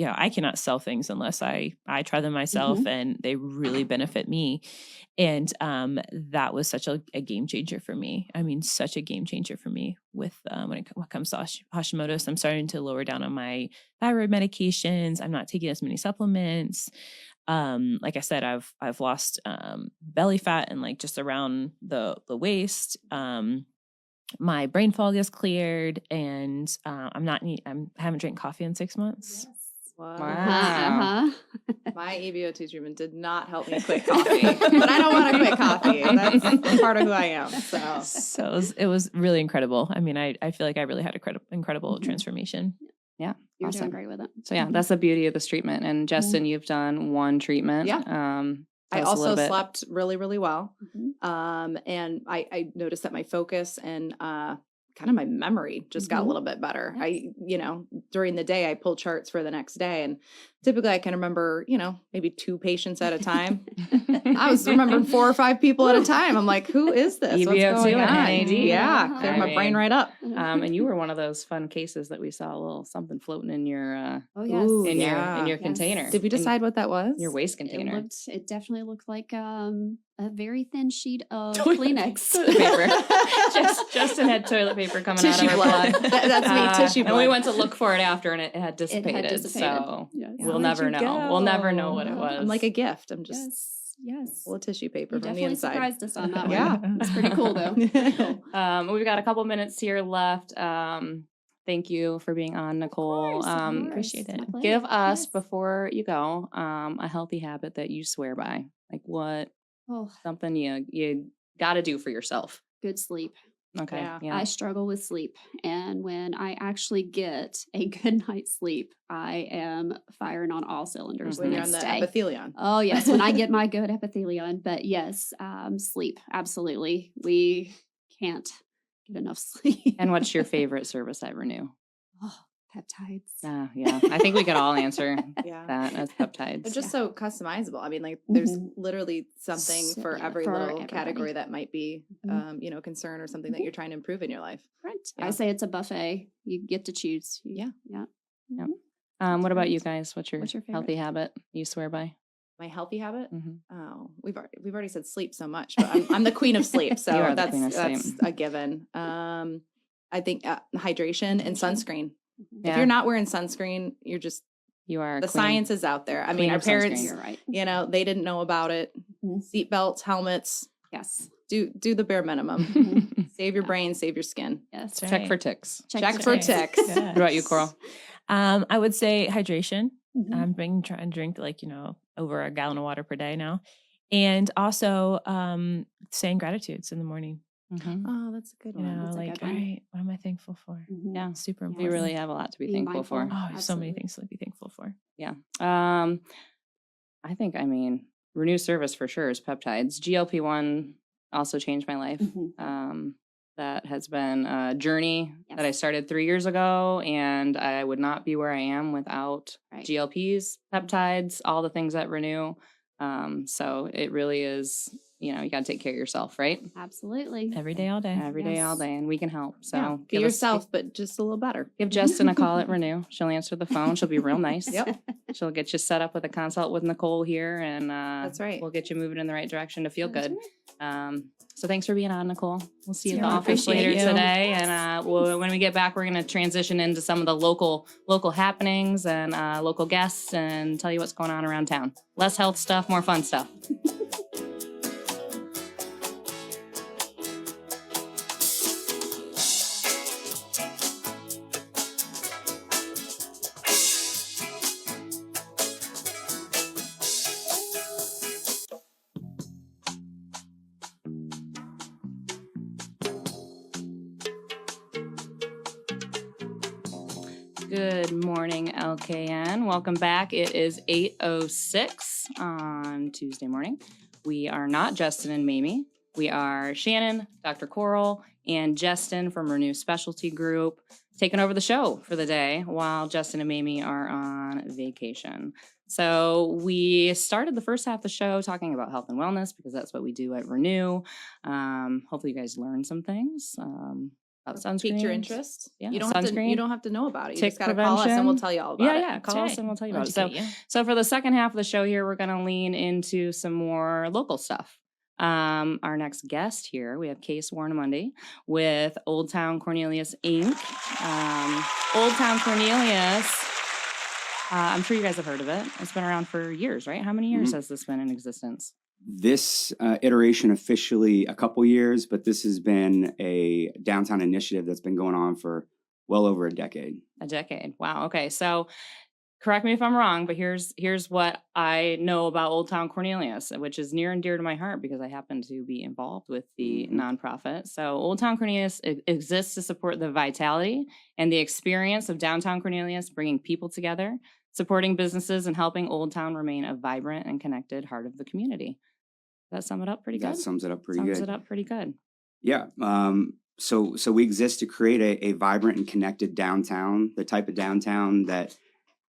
I cannot sell things unless I try them myself and they really benefit me. And that was such a game changer for me. I mean, such a game changer for me with when it comes to Hashimoto's. I'm starting to lower down on my thyroid medications. I'm not taking as many supplements. Like I said, I've lost belly fat and just around the waist. My brain fog is cleared and I haven't drank coffee in 6 months. Yes. Wow. Wow. My EBO2 treatment did not help me quit coffee, but I don't want to quit coffee. That's part of who I am. So it was really incredible. I mean, I feel like I really had a incredible Mhm. transformation. Yeah. You're Awesome. doing great with it. So yeah, that's the beauty of this treatment. And Jesten, you've done one treatment. Yeah. I tell us a also little bit. slept really, really well. Mhm. And I noticed that my focus and kind of my memory just got a Mhm. little bit better. Yes. During the day, I pull charts for the next day. And typically I can remember, maybe 2 patients at a time. I was remembering 4 or 5 people at a time. I'm like, who is this? What's EBO2 going and on? NAD. Yeah, cleared my brain right up. And you were one of those fun cases that we saw a little something floating in your Oh yes. Ooh, in yeah. your Yes. container. Did we decide what that was? in your waste container? It definitely looked like a very thin sheet of Toilet Kleenex. paper. Jesten had toilet paper coming Tissue out of her blood. blood. That's me, tissue And we blood. went to look for it after, and it had dissipated. So Yes. we'll Where'd never you know. We'll never know go? what it was. I'm like a gift. I'm just Yes. full of tissue paper You from the definitely inside. surprised us on that one. Yeah. It's pretty cool though. We've got a couple minutes here left. Thank you for being on, Nacole. Appreciate it. My pleasure. Give us, Yes. before you go, a healthy habit that you swear by. Like what? Oh, Something you got to do for yourself. good sleep. Okay. Yeah. Yeah. I struggle with sleep. And when I actually get a good night's sleep, I am firing on all cylinders Mhm. When the you're on next the day. epithelion. Oh, yes. When I get my good epithelion. But yes, sleep. Absolutely. We can't get enough sleep. And what's your favorite service at Renew? Oh, peptides. Yeah. I think we could all answer Yeah. that as peptides. They're just so customizable. I mean, like there's Mhm. literally something So, for yeah, every for little everybody. category that might be, Mhm. concern or something that you're trying to improve in your life. Right. Yeah. I say it's a buffet. You get to choose. Yeah. Yeah. Yep. Mhm. What about you guys? What's your favorite? healthy habit you swear by? My healthy habit? Mhm. Oh, we've already said sleep so much, but I'm the queen of sleep, so You are the that's queen of that's sleep. a given. I think hydration and sunscreen. Yeah. If you're not wearing sunscreen, you're just You are a the queen. science is out there. I queen mean, our of sunscreen. parents, You're right. they didn't know about it. Mhm. Seatbelts, helmets, Yes. do the bare minimum. Mhm. Save your brain, save your skin. Yes. That's Check right. for ticks. Check for ticks. What about you, Coral? I would say hydration. Mhm. I'm trying to drink over a gallon of water per day now. And also saying gratitudes in the morning. Mhm. Oh, that's a good You one. know, That's a like, good all one. right, what am I thankful for? Mhm. Yeah. Super Yeah. We important. really have a lot to be Being thankful for. mindful. Oh, there's so many Absolutely. things to be thankful for. Yeah. I think, Renew Service for sure is peptides. GLP-1 also changed my life. Mhm. That has been a journey that I Yes. started 3 years ago, and I would not be where I am without Right. GLPs, peptides, all the things that Renew. So it really is, you got to take care of yourself, right? Absolutely. Every day, all day. Every day, all Yes. day, and we can help. So Yeah, be give us- yourself, but just a little better. Give Jesten a call at Renew. She'll answer the phone. She'll be real nice. Yep. She'll get you set up with a consult with Nacole here, and That's right. we'll get you moving in the right direction to feel That's good. So thanks for being on, Nacole. We'll see you at the Yeah, office appreciate later you. today, and when we get back, we're going to transition into some of the local happenings and local guests, and tell you what's going on around town. Less health stuff, more fun stuff. Good morning, LKN. Welcome back. It is 8:06 on Tuesday morning. We are not Jesten and Mamie. We are Shannon, Dr. Coral, and Jesten from Renew Specialty Group taking over the show for the day while Jesten and Mamie are on vacation. So we started the first half of the show talking about health and wellness because that's what we do at Renew. Hopefully you guys learned some things. About sunscreen. Piqued your interest. Yeah, You don't have to. sunscreen, You don't have to know about it. You tick just got to call us, and prevention. we'll tell you all about it. Yeah, call us and we'll tell you about it. Educate you. So for the second half of the show here, we're going to lean into some more local stuff. Our next guest here, we have Case Warnemunde with Old Town Cornelius Inc. Old Town Cornelius, I'm sure you guys have heard of it. It's been around for years, right? How many years has this been in existence? This iteration officially a couple years, but this has been a downtown initiative that's been going on for well over a decade. A decade. Wow. Okay. So correct me if I'm wrong, but here's what I know about Old Town Cornelius, which is near and dear to my heart because I happen to be involved with the nonprofit. So Old Town Cornelius exists to support the vitality and the experience of downtown Cornelius, bringing people together, supporting businesses, and helping Old Town remain a vibrant and connected heart of the community. Does that sum it up pretty good? That sums it up pretty Sums good. it up pretty good. Yeah. So we exist to create a vibrant and connected downtown, the type of downtown that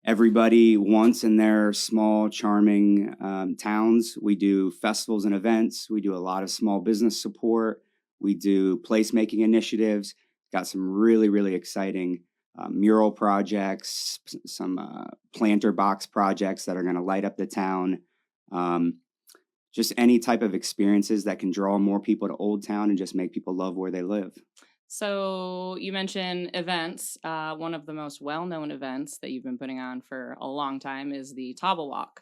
everybody wants in their small, charming towns. We do festivals and events. We do a lot of small business support. We do placemaking initiatives. Got some really, really exciting mural projects, some planter box projects that are going to light up the town. Just any type of experiences that can draw more people to Old Town and just make people love where they live. So you mentioned events. One of the most well-known events that you've been putting on for a long time is the Taba Walk.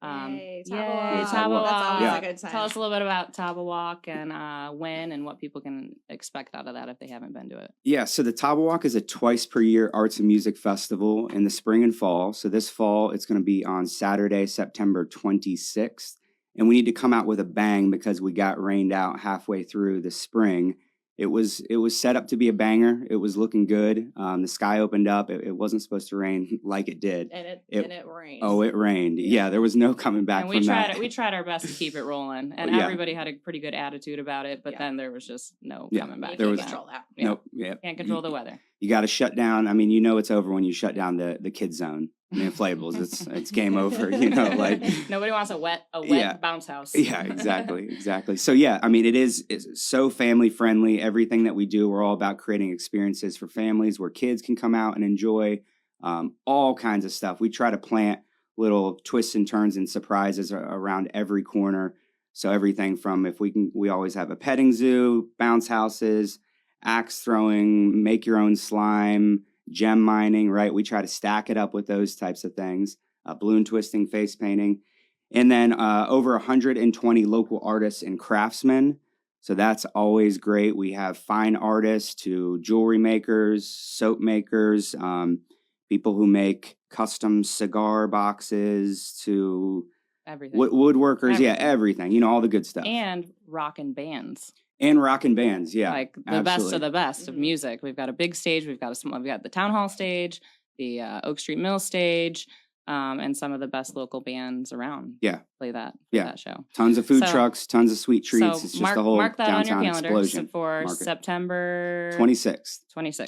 Yay, Yay, Taba Taba Walk. That's Walk. always a good time. Tell us a little bit about Taba Walk and when and what people can expect out of that if they haven't been to it. Yeah, so the Taba Walk is a twice per year arts and music festival in the spring and fall. So this fall, it's going to be on Saturday, September 26th. And we need to come out with a bang because we got rained out halfway through the spring. It was set up to be a banger. It was looking good. The sky opened up. It wasn't supposed to rain like it did. And it rained. Oh, it rained. Yeah, there was no coming back And from that. we tried our best to keep it rolling, and Yeah. everybody had a pretty good attitude about it. But then there was just no coming back. You there can't was- control that. Yeah. Nope. Yeah. Can't control the weather. You got to shut down. I mean, it's over when you shut down the kids zone. The inflatables. It's game over. Like Nobody wants a wet Yeah. bounce house. Yeah, exactly. So yeah, I mean, it's so family friendly. Everything that we do, we're all about creating experiences for families where kids can come out and enjoy all kinds of stuff. We try to plant little twists and turns and surprises around every corner. So everything from we always have a petting zoo, bounce houses, axe throwing, make your own slime, gem mining, right? We try to stack it up with those types of things, balloon twisting, face painting. And then over 120 local artists and craftsmen. So that's always great. We have fine artists to jewelry makers, soap makers, people who make custom cigar boxes to Everything. woodworkers. Yeah, everything. All the good stuff. And rockin' bands. And rockin' bands. Yeah. Like the absolutely. best of the best of music. We've got a big stage. We've got the Town Hall stage, the Oak Street Mill stage, and some of the best local bands around. Yeah. Play that. Yeah. That show. Tons of food So- trucks, tons of sweet treats. So It's just the whole mark that on your downtown calendar explosion. for Mark it. September 26th, 26th.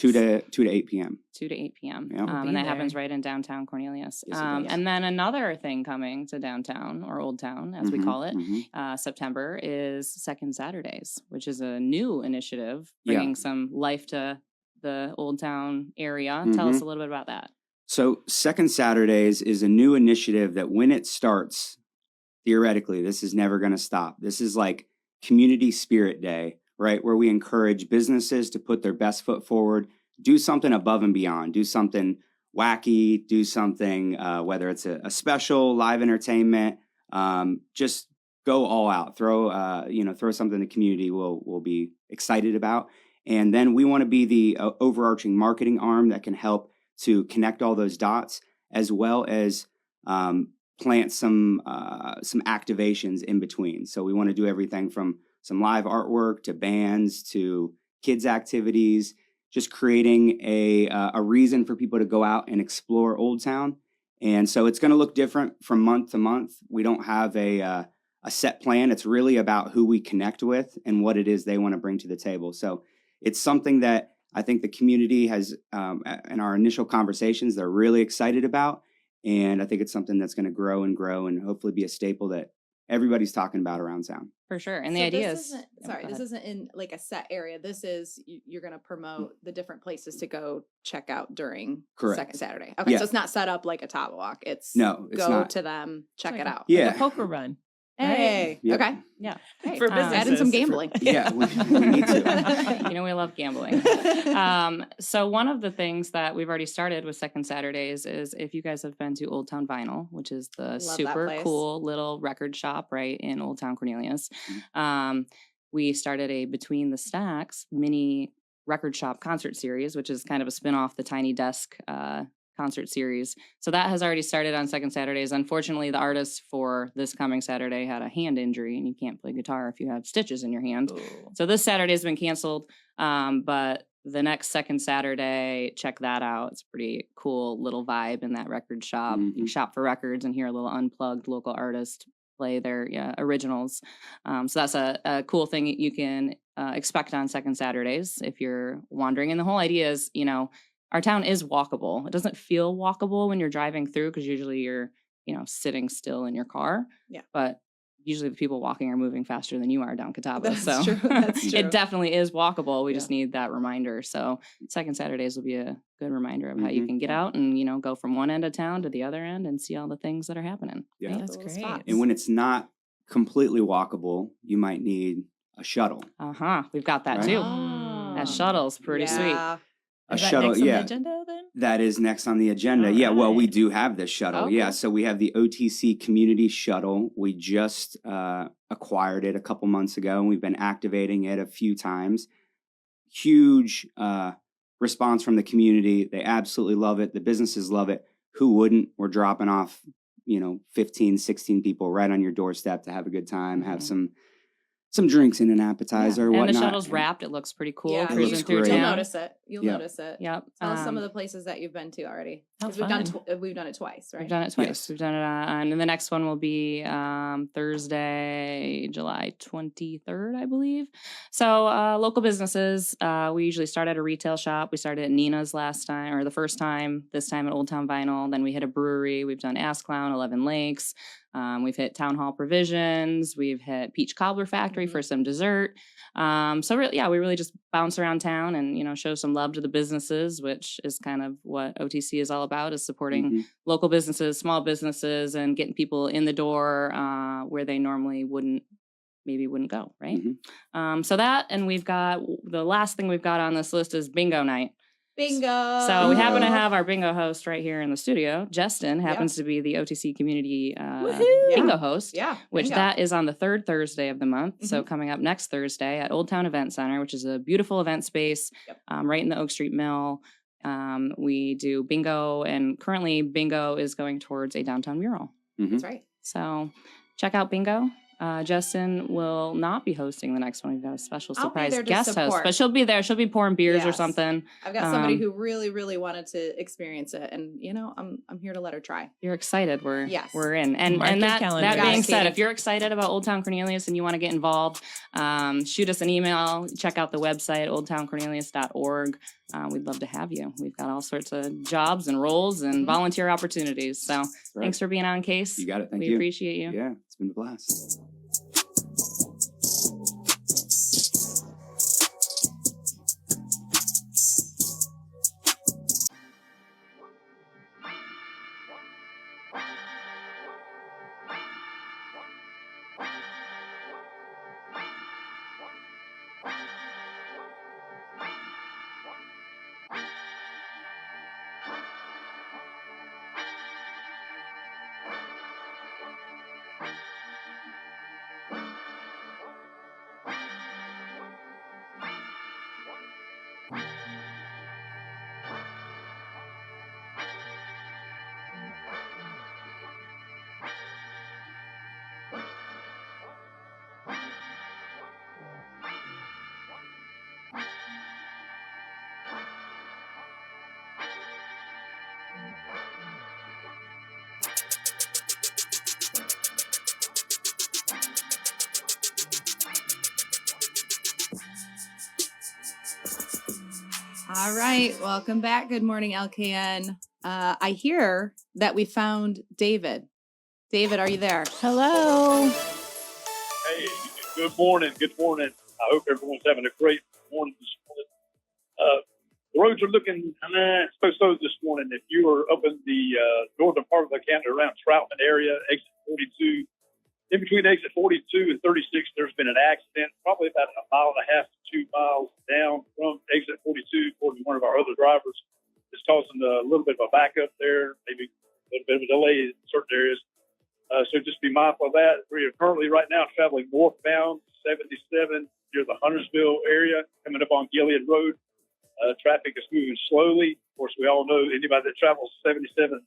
2 to 8 p.m. 2 to 8 p.m. Yeah. We'll And be that there. happens right in downtown Cornelius. Yes, it does. And then another thing coming to downtown, or Old Town, as we Mhm, call it, mhm. September is Second Saturdays, which is a new initiative Yeah. bringing some life to the Old Town area. Tell us a little bit about that. So, Second Saturdays is a new initiative that when it starts, theoretically, this is never going to stop. This is like Community Spirit Day, right? Where we encourage businesses to put their best foot forward, do something above and beyond, do something wacky, do something, whether it's a special live entertainment, just go all out, throw something the community will be excited about. And then we want to be the overarching marketing arm that can help to connect all those dots, as well as plant some activations in between. So we want to do everything from some live artwork to bands to kids activities, just creating a reason for people to go out and explore Old Town. And so it's going to look different from month to month. We don't have a set plan. It's really about who we connect with and what it is they want to bring to the table. So it's something that I think the community has, in our initial conversations, they're really excited about. And I think it's something that's going to grow and hopefully be a staple that everybody's talking about around town. For sure. And the So idea this is... isn't- Yeah, sorry, go this ahead. isn't in like a set area. This is you're going to promote the different places to go check out during Correct. Second Saturday. Okay, Yeah. so it's not set up like a Taba Walk. It's No, it's go not. to them, check Like it a- out. Yeah. Like a poker run. Hey, Yep. okay, Yeah. Great. For Add in businesses. some gambling. Yeah, we need to. You know, we love gambling. So one of the things that we've already started with Second Saturdays is if you guys have been to Old Town Vinyl, which is the that super place. cool little record shop right in Old Town Cornelius, Mm-hmm. we started a Between the Stacks mini record shop concert series, which is kind of a spin-off the Tiny Desk concert series. So that has already started on second Saturdays. Unfortunately, the artist for this coming Saturday had a hand injury, and you can't play guitar if you have stitches in your hand. Ooh. So this Saturday has been canceled. But the next second Saturday, check that out. It's a pretty cool little vibe in that record shop. You can shop for records and hear a little unplugged local artist play their originals. So that's a cool thing you can expect on second Saturdays if you're wandering. And the whole idea is, our town is walkable. It doesn't feel walkable when you're driving through because usually you're, sitting still in your car. Yeah. But usually the people walking are moving faster than you are down Catawba. That's so true. That's true. it definitely is walkable. We Yeah. just need that reminder. So second Saturdays will be a good reminder of how you can get out and, go from one end of town to the other end and see all the things that are happening. Yeah. That's Little great. spots. And when it's not completely walkable, you might need a shuttle. We've got that Right. too. Oh. That shuttle's pretty sweet. Yeah. A Is that shuttle, next on the yeah. agenda then? That is next on the agenda. All Yeah, well, we right. do have this shuttle. Oh, Yeah, cool. so we have the OTC Community Shuttle. We just acquired it a couple months ago, and we've been activating it a few times. Huge response from the community. They absolutely love it. The businesses love it. Who wouldn't? We're dropping off, 15, 16 people right on your doorstep to have a good time, have some drinks and an appetizer or And whatnot. the shuttle's wrapped. It looks pretty cool. Yeah, Cruising looks through great. You'll town. notice it. You'll Yeah. notice it. Yep. Tell us some of the places that you've been to already. Oh, Because we've done it twice, right? We've done it twice. Yes. We've done it and the next one will be Thursday, July 23rd, I believe. So local businesses, we usually start at a retail shop. We started at Nina's last time, or the first time, this time at Old Town Vinyl. Then we hit a brewery. We've done Ass Clown, 11 Lakes. We've hit Town Hall Provisions. We've hit Peach Cobbler Factory for some dessert. So really, we really just bounce around town and, show some love to the businesses, which is kind of what OTC is all about, is supporting local businesses, small businesses, and getting people in the door where they normally wouldn't go, right? So that, and we've got, the last thing we've got on this list is bingo night. Bingo. So we happen to Bingo. have our bingo host right here in the studio. Jesten happens to be the OTC community Woohoo! bingo host, Yeah. which bingo. that is on the third Thursday of the month. So coming up next Thursday at Old Town Event Center, which is a beautiful event space right in the Oak Street Mill. We do bingo, and currently bingo is going towards a downtown mural. That's right. So check out bingo. Jesten will not be hosting the next one. We've got a special I'll be surprise there to guest host, support. but she'll be there. She'll be pouring beers or Yes. something. I've got somebody Um, who really, really wanted to experience it, and I'm here to let her try. You're excited. We're Yes. we're in. And Mark and your that calendar. being Yes. said, if you're excited about Old Town Cornelius and you want to get involved, shoot us an email. Check out the website oldtowncornelius.org. We'd love to have you. We've got all sorts of jobs and roles and volunteer opportunities. So thanks for being on, Case. You got it. Thank we you. appreciate you. Yeah, it's been a blast. All right. Welcome back. Good morning, LKN. I hear that we found David. David, are you there? Hello. Hey, good morning. Good morning. I hope everyone's having a great morning this morning. The roads are looking so this morning. If you are up in the northern part of the county around Troutman area, exit 42, in between exit 42 and 36, there's been an accident, probably about a mile and a half to 2 miles down from exit 42, according to one of our other drivers. It's causing a little bit of a backup there, maybe a little bit of a delay in certain areas. So just be mindful of that. We are currently right now traveling northbound 77 near the Huntersville area, coming up on Gilead Road. Traffic is moving slowly. Of course, we all know anybody that travels 77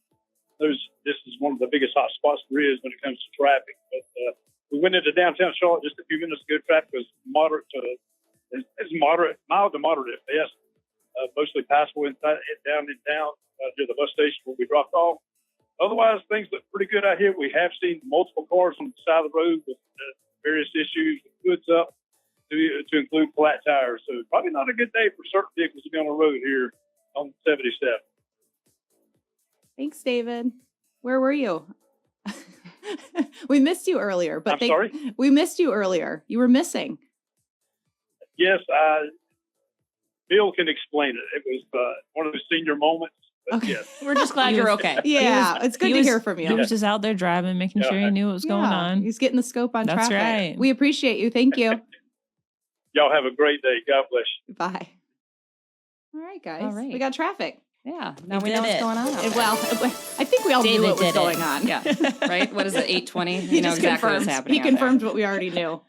knows this is one of the biggest hot spots there is when it comes to traffic. But we went into downtown Charlotte just a few minutes ago. Traffic was mild to moderate at best. Mostly passable down in town near the bus station where we dropped off. Otherwise, things look pretty good out here. We have seen multiple cars on the side of the road with various issues, hoods up, to include flat tires. So probably not a good day for certain vehicles to be on the road here on 77. Thanks, David. Where were you? We missed you earlier, but I'm sorry? We missed you earlier. You were missing. Yes, Bill can explain it. It was one of those senior moments. But Okay. yes. We're just glad you're okay. Yeah, it's good to hear from you. He was just out there driving, making sure he knew what was going on. He's getting the scope on That's traffic. right. We appreciate you. Thank you. Y'all have a great day. God bless you. Bye. All right, guys. All right. We got traffic. Yeah. Now we did know what's it. going on. out there. Well, I think we all knew David what was did it. going on. Yeah. Right? What is it, 8:20? He You know just exactly what's confirmed. happening. He out there. confirmed what we already knew.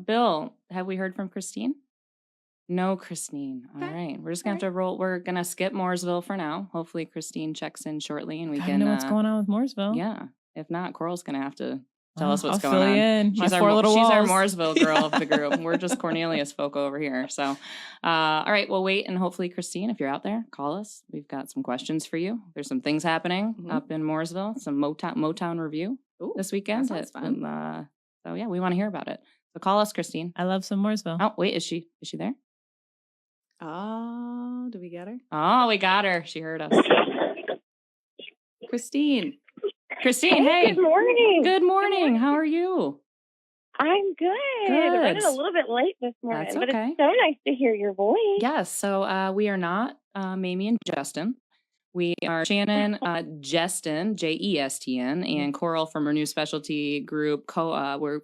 Bill, have we heard from Christine? No, Christine. All right. We're just going to have to roll. We're going to skip Mooresville for now. Hopefully Christine checks in shortly and we Gotta can know what's going on with Mooresville. Yeah. If not, Coral's going to have to tell us what's I'll going fill on. you in. My She's four little walls. our Mooresville girl of the group. We're just Cornelius folk over here. So, all right, we'll wait. And hopefully, Christine, if you're out there, call us. We've got some questions for you. There's some things happening up in Mooresville, some Motown review this weekend. That sounds fun. So, yeah, we want to hear about it. So call us, Christine. I love some Mooresville. Oh, wait, is she there? Oh, do we get her? Oh, we got her. She heard us. Christine. Christine, hey. Good morning. Good morning. How are you? I'm good. Good. Running a little bit late this morning, That's but okay. it's so nice to hear your voice. Yes. So we are not Mamie and Jesten. We are Shannon, Jesten, Jestn, and Coral from our new specialty group. We're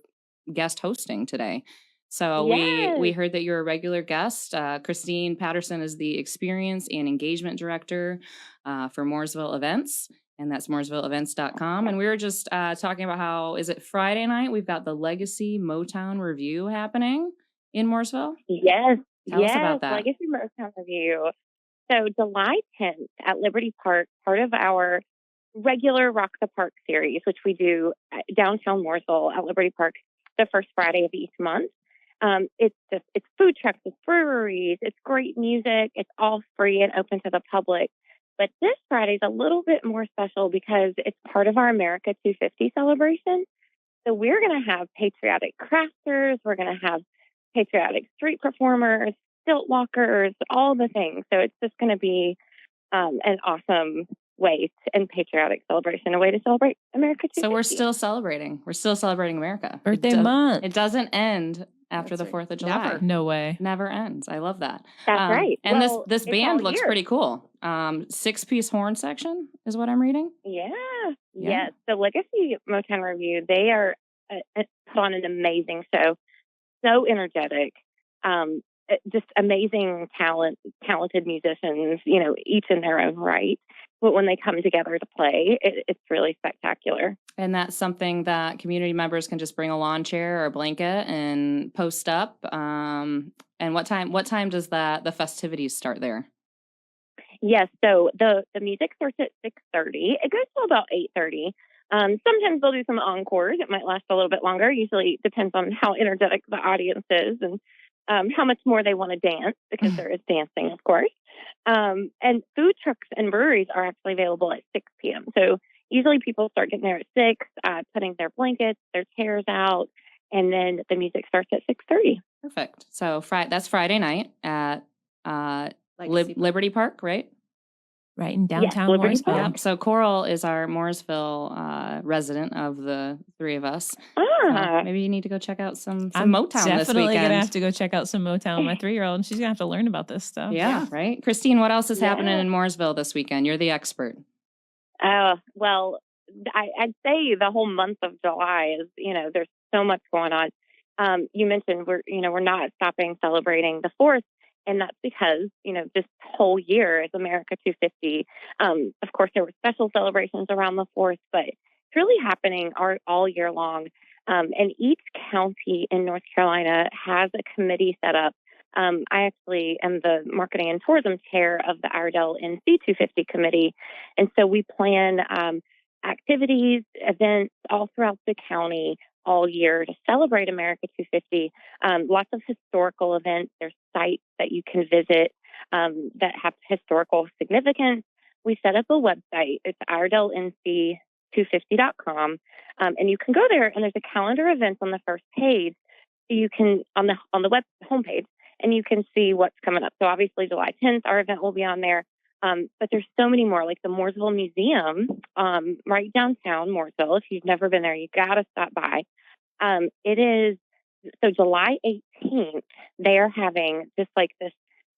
guest hosting today. So we heard that you're a regular guest. Christine Paterson is the Experience and Engagement Director for Mooresville Events, and that's mooresvilleevents.com. And we were just talking about how, is it Friday night? We've got the Legacy Motown Review happening in Mooresville. Yes. Tell us about that. Legacy Motown Review. So July 10th at Liberty Park, part of our regular Rock the Park series, which we do at downtown Mooresville at Liberty Park the first Friday of each month. It's food trucks, it's breweries, it's great music. It's all free and open to the public. But this Friday is a little bit more special because it's part of our America 250 celebration. So we're going to have patriotic crafters. We're going to have patriotic street performers, stilt walkers, all the things. So it's just going to be an awesome way and patriotic celebration, a way to celebrate America 250. So we're still celebrating. We're still celebrating America. Birthday month. It doesn't end after That's the right. 4th of July. Never. No way. Never ends. I love that. That's right. And Well, this it's band all looks year. pretty cool. 6-piece horn section is what I'm reading. Yeah. Yeah. Yes. The Legacy Motown Review, they are put on an amazing show. So energetic. Just amazing talented musicians, each in their own right. But when they come together to play, it's really spectacular. And that's something that community members can just bring a lawn chair or a blanket and post up. And what time does the festivities start there? Yes, so the music starts at 6:30. It goes till about 8:30. Sometimes they'll do some encores. It might last a little bit longer. Usually it depends on how energetic the audience is and how much more they want to dance, because there is dancing, of course. And food trucks and breweries are actually available at 6 p.m. So usually people start getting there at 6, putting their blankets, their chairs out, and then the music starts at 6:30. Perfect. So that's Friday night at Legacy Liberty Park, right? Right in downtown Liberty Mooresville. Park. Yep. So Coral is our Mooresville resident of the three of us. Ah, So maybe you need to go check out some I'm Motown this definitely weekend. gonna have to go check out some Motown with my 3-year-old. She's gonna have to learn about this stuff. Yeah, right. Christine, what else is happening Yeah. in Mooresville this weekend? You're the expert. well, I'd say the whole month of July is, there's so much going on. You mentioned we're not stopping celebrating the 4th. And that's because, this whole year is America 250. Of course, there were special celebrations around the 4th, but it's really happening all year long. And each county in North Carolina has a committee set up I actually am the marketing and tourism chair of the Iredell NC 250 committee. And so we plan activities, events all throughout the county all year to celebrate America 250. Lots of historical events. There's sites that you can visit that have historical significance. We set up a website. It's IredellNC250.com. And you can go there, and there's a calendar of events on the first page. So you can, on the web homepage, and you can see what's coming up. So obviously July 10th, our event will be on there. But there's so many more, like the Mooresville Museum, right downtown Mooresville. If you've never been there, you got to stop by. It is, so July 18th, they are having just like this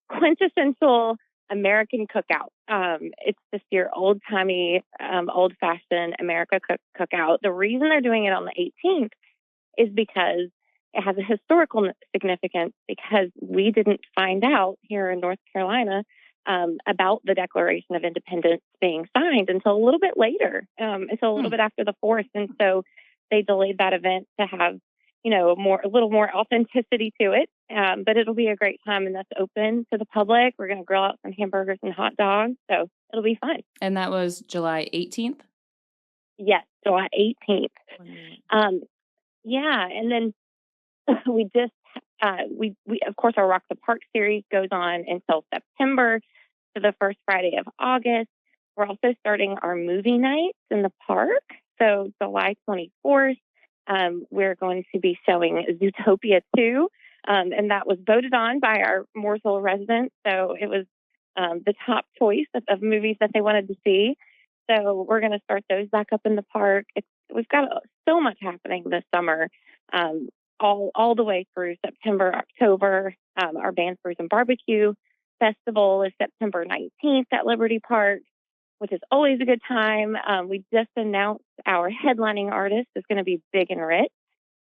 quintessential American cookout. It's this year old-timey, old-fashioned America cookout. The reason they're doing it on the 18th is because it has a historical significance, because we didn't find out here in North Carolina about the Declaration of Independence being signed until a little bit later, until a little bit after the 4th. And so they delayed that event to have, a little more authenticity to it. But it'll be a great time, and that's open to the public. We're going to grill out some hamburgers and hot dogs, so it'll be fun. And that was July 18th? Yes, July 18th. Yeah, and then we just, we of course, our Rock the Park series goes on until September to the first Friday of August. We're also starting our movie nights in the park. So July 24th, we're going to be showing Zootopia 2, and that was voted on by our Mooresville residents. So it was the top choice of movies that they wanted to see. So we're going to start those back up in the park. We've got so much happening this summer, all the way through September, October. Our Band Brews and Barbecue Festival is September 19th at Liberty Park, which is always a good time. We just announced our headlining artist is going to be Big and Rich,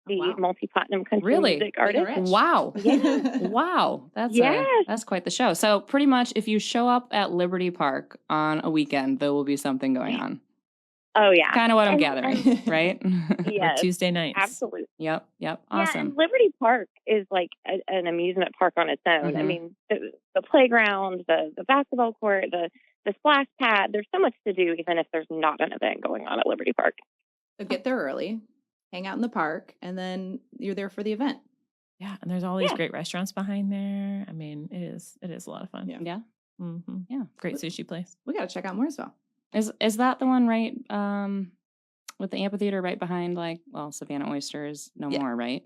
the multi-platinum country music artist. Wow. Yeah. Wow. That's quite the show. So pretty much if you show up at Liberty Park on a weekend, there will be something going on. Oh, yeah. Kind of what I'm gathering, right? Yes, Tuesday nights. Absolutely. Yep. Yeah, Awesome. and Liberty Park is like an amusement park on its own. I mean, the playground, the basketball court, the splash pad, there's so much to do even if there's not an event going on at Liberty Park. So get there early, hang out in the park, and then you're there for the event. Yeah, and there's all these great restaurants behind there. I mean, it is a lot of fun. Yeah. Mm-hmm. Yeah. Great sushi place. We got to check out Mooresville. Is that the one right with the amphitheater right behind Savannah Oysters no more, right?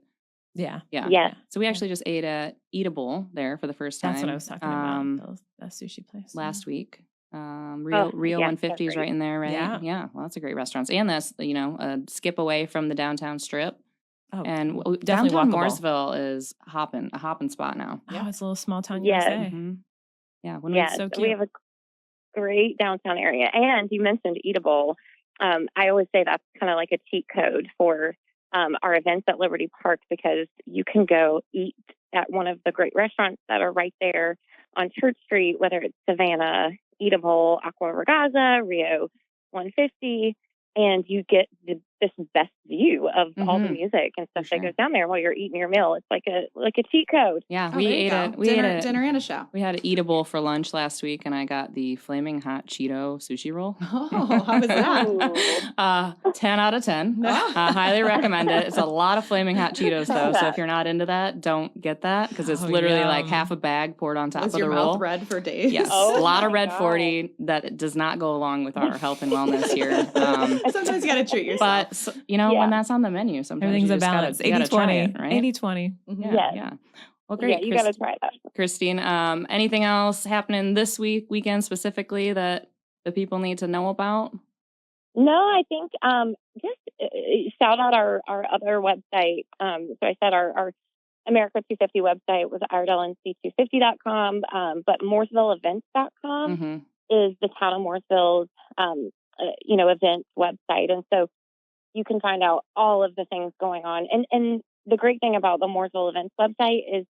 Yeah. Yes. So we actually just ate at Eatable there for the first time. That's what I was talking about. That sushi place last week. Rio 150 is right in there, right? Yeah. Well, that's a great restaurant. And that's, a skip away from the downtown strip. Oh, and definitely downtown walkable. Mooresville is a hopping spot now. Yeah, it's a little small town Yes. USA. Mm-hmm. Yeah. Yes, so cute. we have a great downtown area. And you mentioned Eatable. I always say that's kind of like a cheat code for our events at Liberty Park, because you can go eat at one of the great restaurants that are right there on Church Street, whether it's Savannah, Eatable, Aqua Ragazza, Rio 150, and you get this best view of all the music and stuff that goes down there while you're eating your meal. It's like a cheat code. Yeah, we ate it. We dinner, ate it. dinner and a show. We had Eatable for lunch last week, and I got the flaming hot Cheeto sushi roll. Oh, how was that? 10 out of 10. Highly recommend it. It's a lot of flaming hot Cheetos, though. So if you're not into that, don't get that, because it's literally like half a bag poured on top Was of the your roll. mouth red for days? Yes, a lot of red 40 that does not go along with our health and wellness here. Sometimes you got to treat yourself. But, when that's on the menu, sometimes Everything's you a just balance. gotta try 80-20. it, right? 80-20. Yeah. Well, great. Yeah, you got to try that. Christine, anything else happening this weekend specifically that the people need to know about? No, I think just shout out our other website. So I said our America 250 website was IredellNC250.com, but MooresvilleEvents.com is the town of Mooresville's events website, and so you can find out all of the things going on. And the great thing about the Mooresville Events website is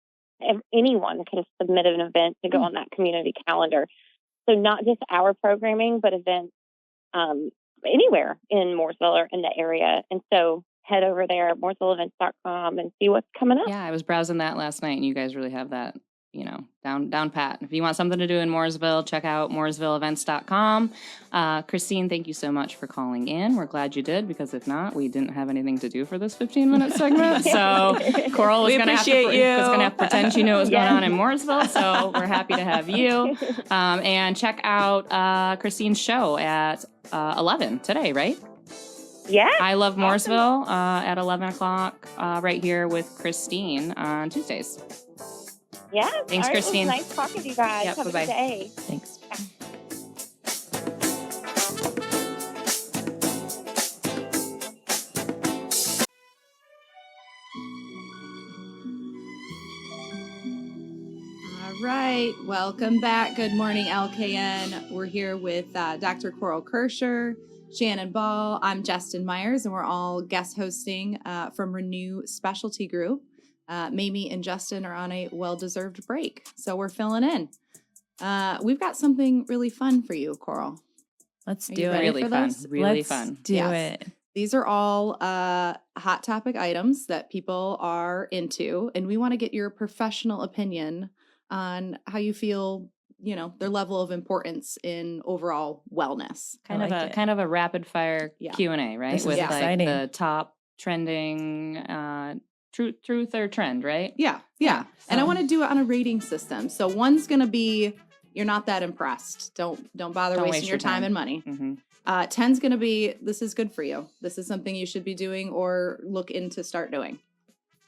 anyone can submit an event to go on that community calendar. So not just our programming, but events anywhere in Mooresville or in the area. And so head over there at MooresvilleEvents.com and see what's coming up. Yeah, I was browsing that last night, and you guys really have that down pat. If you want something to do in Mooresville, check out mooresvilleevents.com. Christine, thank you so much for calling in. We're glad you did, because if not, we didn't have anything to do for this 15-minute segment. So Coral was going to have to pretend she knew what was going on in Mooresville. So we're happy to have you. And check out Christine's show at 11 today, right? Yeah. I Love Mooresville at 11 o'clock right here with Christine on Tuesdays. Yeah. Thanks, All right, Christine. It was nice talking to you guys. Yep, Have a bye-bye. good day. Thanks. All right, welcome back. Good morning, LKN. We're here with Dr. Coral Kirscher, Shannon Ball. I'm Jesten Myers, and we're all guest hosting from Renew Specialty Group. Mamie and Jesten are on a well-deserved break, so we're filling in. We've got something really fun for you, Coral. Let's Are do you it. ready Really for fun. this? Really Let's fun. do Yes. it. These are all hot topic items that people are into, and we want to get your professional opinion on how you feel, their level of importance in overall wellness. Kind of a rapid fire Yeah. Q&A, right? This is With exciting. like the top trending truth or trend, right? Yeah. And I want to do it on a rating system. So one's going to be, you're not that impressed. Don't bother Don't wasting waste your your time time. and money. Mm-hmm. 10's going to be, this is good for you. This is something you should be doing or look into start doing.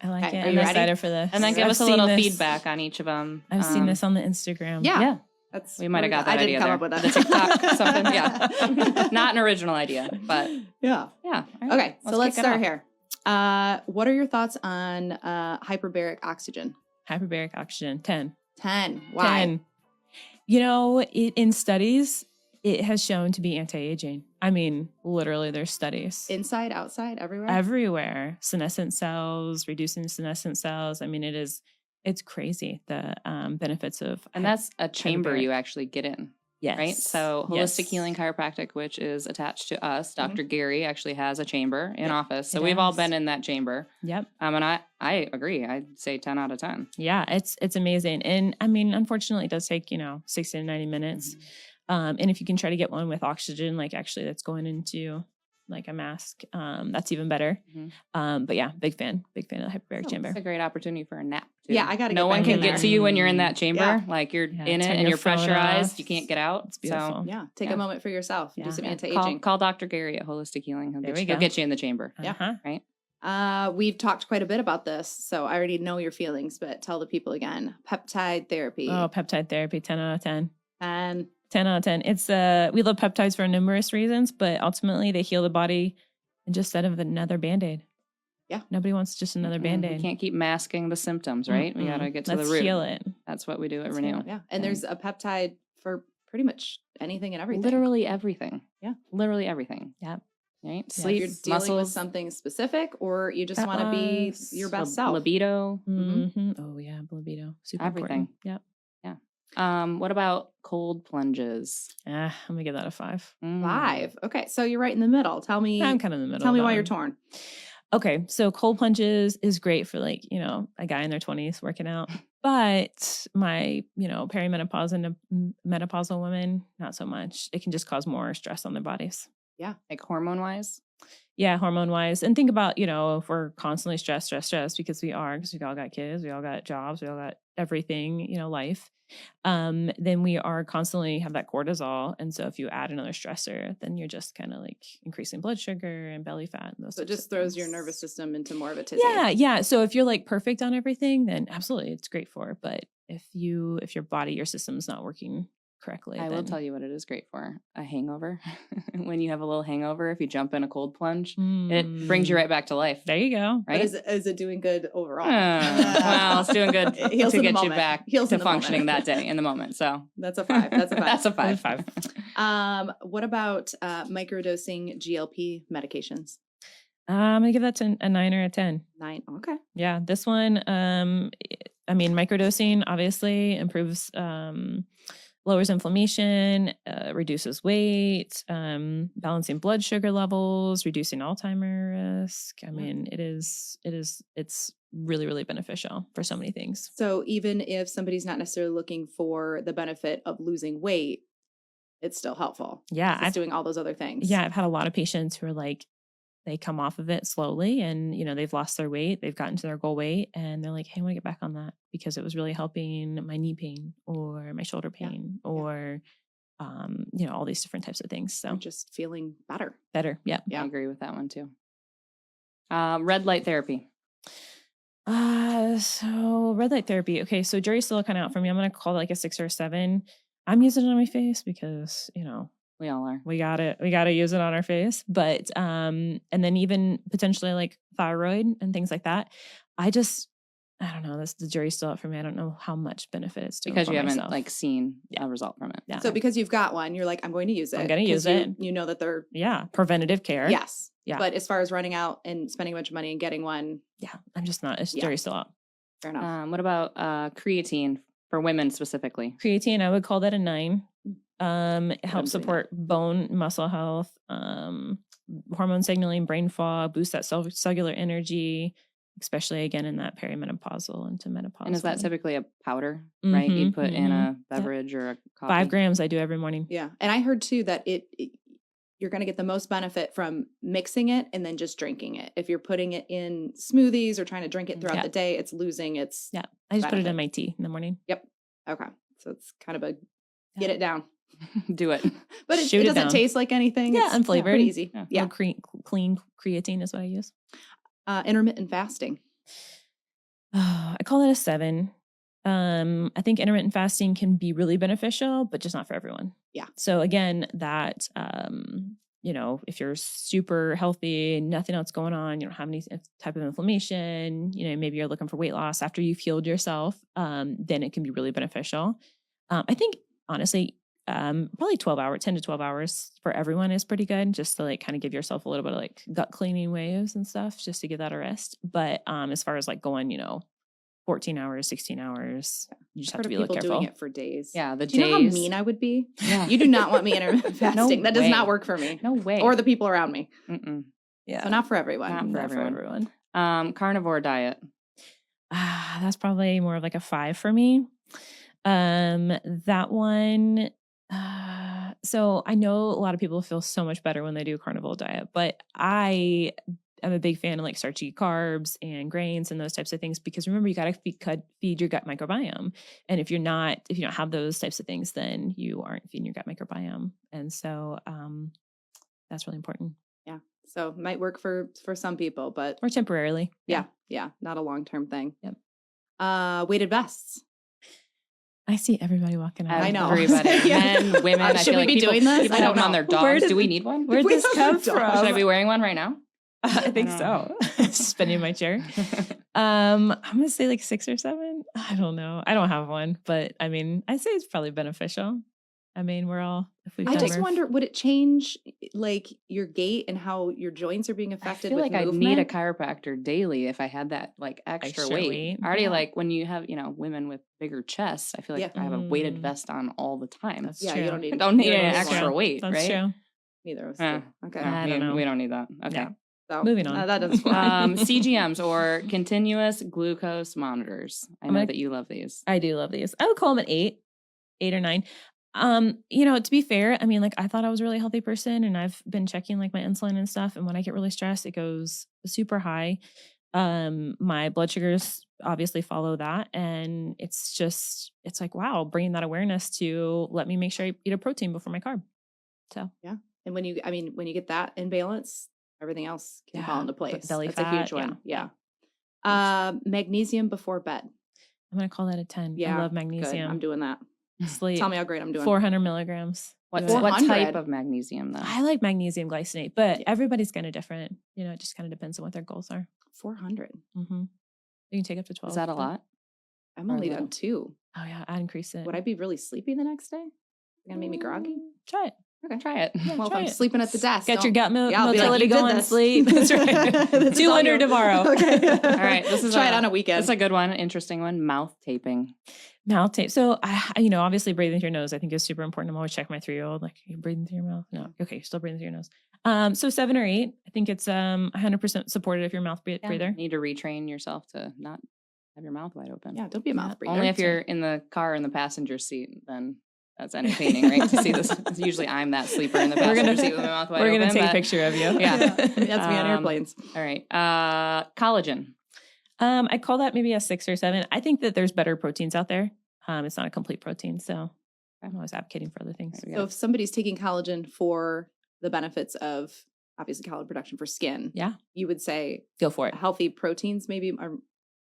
I like Okay, it. are I'm you ready? excited for this. And then give I've us a seen little this- feedback on each of them. I've seen this on the Instagram. Yeah. That's We might have got that I idea didn't come there. up with that. The TikTok something. Yeah. Not an original idea, but Yeah. yeah. All right, Okay, so let's kick it start off. here. What are your thoughts on hyperbaric oxygen? Hyperbaric oxygen, 10. 10. Why? 10. In studies, it has shown to be anti-aging. I mean, literally, there's studies. Inside, outside, everywhere? Everywhere. Senescent cells, reducing senescent cells. I mean, it's crazy, the benefits of. And that's a chamber hyperbaric. you actually get in. Yes. Right. So Holistic Yes. Healing Chiropractic, which is attached to us, Dr. Gary actually has a chamber in Yeah, office. So it we've all does. been in that chamber. Yep. And I agree. I'd say 10 out of 10. Yeah, it's amazing. And I mean, unfortunately, it does take, 60 to 90 minutes. And if you can try to get one with oxygen, like actually that's going into like a mask, that's even better. But yeah, big fan of the hyperbaric chamber. It's a great opportunity for a nap. Too. Yeah, I gotta No get one back can in get there. to you when you're in that chamber. Yeah. Like you're Yeah, in it turn and your you're phone pressurized. off. You can't get out. It's beautiful. Yeah. Take Yeah. a moment for yourself. Yeah. Do some Yeah. anti-aging. Call Dr. Gary at Holistic Healing. He'll There get we you, he'll go. get you in the chamber. Uh-huh. We've talked quite a bit about this, so I already know your feelings, but tell the people again. Peptide therapy. Oh, peptide therapy, 10 out of 10. And 10 out of 10. It's we love peptides for numerous reasons, but ultimately they heal the body instead of another Band-Aid. Yeah. Nobody wants just another We Band-Aid. can't keep masking the symptoms, right? We got to get to Let's the root. heal it. That's what we do at Let's Renew. heal it. yeah, and there's a peptide for pretty much anything and everything. Literally everything. Yeah. Literally everything. Yep. Right? If Sleep, you're dealing with muscles, something specific, or you just Fat want to be loss, your best self. libido. Mhm. Oh yeah, libido. Super Everything. important. Yep. What about cold plunges? I'm gonna give that a 5. 5. Okay, so you're right in the middle. Tell me. I'm kind of in the middle. Tell me of why that you're one. torn. Okay, so cold plunges is great for like, a guy in their 20s working out. But my, perimenopause and menopausal women, not so much. It can just cause more stress on their bodies. Like hormone wise? Yeah, hormone wise. And think about, if we're constantly stressed, because we all got kids, we all got jobs, we all got everything, life. Then we are constantly have that cortisol. And so if you add another stressor, then you're just kind of like increasing blood sugar and belly fat. And those So it types just of throws your things. nervous system into more of a tizzy. Yeah. So if you're like perfect on everything, then absolutely it's great for it. But if your body, your system's not working correctly, I will then tell you what it is great for. A hangover. When you have a little hangover, if you jump in a cold plunge, it brings you right back to life. There you go. But Right? is it doing good overall? Well, it's doing good It heals to in the get you moment. back Heals to in the functioning moment. that day in the moment. So That's a 5. That's a 5. that's a 5. 5. What about microdosing GLP medications? I'm gonna give that a 9 or a 10. 9. Okay. Yeah, this one, microdosing obviously improves lowers inflammation, reduces weight, balancing blood sugar levels, reducing Alzheimer's risk. I mean, it's really, really beneficial for so many things. So even if somebody's not necessarily looking for the benefit of losing weight, it's still helpful. Yeah. It's doing all those other things. Yeah. I've had a lot of patients who are like, they come off of it slowly and, you know, they've lost their weight, they've gotten to their goal weight and they're like, hey, I want to get back on that because it was really helping my knee pain or my shoulder pain or, you know, all these different types of things. So You're just feeling better. Yeah. I agree with that one too. Red light therapy. So red light therapy. Okay. So jury's still kind of out for me. I'm going to call it like a 6 or a 7. I'm using it on my face because, you know, we all are. We got to use it on our face. But, and then even potentially like thyroid and things like that. I don't know. The jury's still out for me. I don't know how much benefit it's doing because you haven't myself. like seen a result from it. Yeah. So because you've got one, you're like, I'm going to use it. I'm going to use it. You know that they're preventative care. Yes. Yeah. But as far as running out and spending a bunch of money and getting one, I'm just not. It's jury's still out. Fair enough. What about creatine for women specifically? Creatine, I would call that a 9. It helps support bone muscle health, hormone signaling, brain fog, boost that cellular energy, especially again in that perimenopausal into menopausal. And is that typically a powder, right? You put in a beverage or a coffee? 5 grams I do every morning. Yeah. And I heard too that you're going to get the most benefit from mixing it and then just drinking it. If you're putting it in smoothies or trying to drink it throughout the day, it's losing its I just put it in my tea in the morning. Yep. Okay. So it's kind of a get it down. Do it. But it doesn't taste like anything. Yeah, it's unflavored. Pretty easy. Yeah. Clean creatine is what I use. Intermittent fasting. I call it a 7. I think intermittent fasting can be really beneficial, but just not for everyone. Yeah. So again, that, you know, if you're super healthy, nothing else going on, you don't have any type of inflammation, you know, maybe you're looking for weight loss after you've healed yourself, then it can be really beneficial. I think honestly, probably 10 to 12 hours for everyone is pretty good, just to like kind of give yourself a little bit of like gut cleaning waves and stuff, just to give that a rest. But as far as like going, you know, 14 hours, 16 hours, you just have to be a little careful. Doing it for days. Yeah, Do you know how mean I would be? Yeah. You do not want me intermittent fasting. That does not work for me. No way. Or the people around me. Mm-mm. Yeah. So not for everyone. Not for everyone. Carnivore diet. That's probably more of like a 5 for me. That one, so I know a lot of people feel so much better when they do a carnivore diet, but I am a big fan of like starchy carbs and grains and those types of things, because remember, you got to feed your gut microbiome. And if you don't have those types of things, then you aren't feeding your gut microbiome. And so, that's really important. Yeah. So it might work for some people, but or temporarily. Yeah. Not a long-term thing. Yep. Weighted vests. I see everybody walking out. I know. Everybody. Men, women. I Should feel we like be people, doing this? people I have don't them on know. their dogs. Do we need one? Where'd this come from? Should I be wearing one right now? I think so. Spinning my chair. I'm going to say like 6 or 7. I don't know. I don't have one, but I mean, I'd say it's probably beneficial. I mean, I just wonder, would it change like your gait and how your joints are being affected? I feel with like movement? I'd need a chiropractor daily if I had that like extra weight. I already like when you have, women with bigger chests, I feel like I have a weighted vest on all the time. That's true. You don't need any extra weight, That's right? true. Neither of us do. Okay. I don't know. We don't need that. Okay. Yeah. So, Moving on. That doesn't fly. CGMs or continuous glucose monitors. I know that you love these. I do love these. I would call them an 8 or 9. To be fair, I mean, like I thought I was a really healthy person and I've been checking like my insulin and stuff. And when I get really stressed, it goes super high. My blood sugars obviously follow that. And it's like, wow, bringing that awareness to let me make sure I eat a protein before my carb. So, yeah. And when you get that in balance, everything else can fall into place. Belly That's fat, a huge one. Yeah. Magnesium before bed. I'm going to call that a 10. Yeah. I love magnesium. Good. I'm doing that. Sleep. Tell me how great I'm doing. 400 milligrams. What 400? type of magnesium though? I like magnesium glycinate, but everybody's kind of different. It just kind of depends on what their goals are. 400. Mm-hmm. You can take up to 12. Is that a lot? I'm only done 2. Oh yeah, I'd increase it. Would I be really sleepy the next day? Gonna make me groggy? Try it. Okay, try it. Yeah, Well, if try I'm it. sleeping at the desk, Get your gut I'll be like, motility "You did going, this." sleep. That's right. This is all 200 you. tomorrow. Okay. All right, this is Try it on a weekend. This is a good one, interesting one. Mouth taping. Mouth tape. So, obviously breathing through your nose, I think is super important. I'm always checking my 3-year-old, like, are you breathing through your mouth? No. Okay, you're still breathing through your nose. So 7 or 8, I think it's 100% supported if you're a mouth breather. You need to retrain yourself to not have your mouth wide open. Yeah, don't be a mouth breather. Only if you're in the car in the passenger seat, then that's entertaining, right? To see this. Usually I'm that sleeper in the passenger seat with my mouth wide open. We're going to take a picture of you. Yeah. That's me on airplanes. All right. Collagen. I call that maybe a 6 or 7. I think that there's better proteins out there. It's not a complete protein, so I'm always advocating for other things. So if somebody's taking collagen for the benefits of obviously collagen production for skin, you would say go for it. Healthy proteins maybe are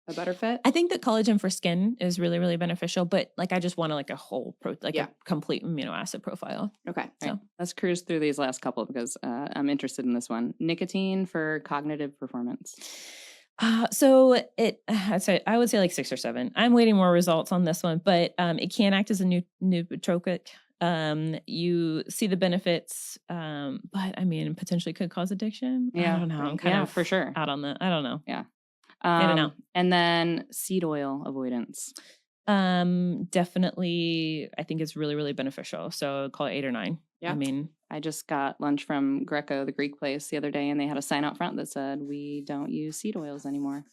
a better fit. I think that collagen for skin is really, really beneficial, but like I just want a whole a complete amino acid profile. Okay. So let's cruise through these last couple because I'm interested in this one. Nicotine for cognitive performance. So I would say like 6 or 7. I'm waiting more results on this one, but it can act as a nootropic. You see the benefits, but I mean, potentially could cause addiction. Yeah, I don't know. I'm kind of for sure out on that. I don't know. Yeah. Know. And then seed oil avoidance. Definitely, I think it's really, really beneficial. So call it 8 or 9. Yeah. I mean, I just got lunch from Greco, the Greek place, the other day, and they had a sign out front that said, "We don't use seed oils anymore."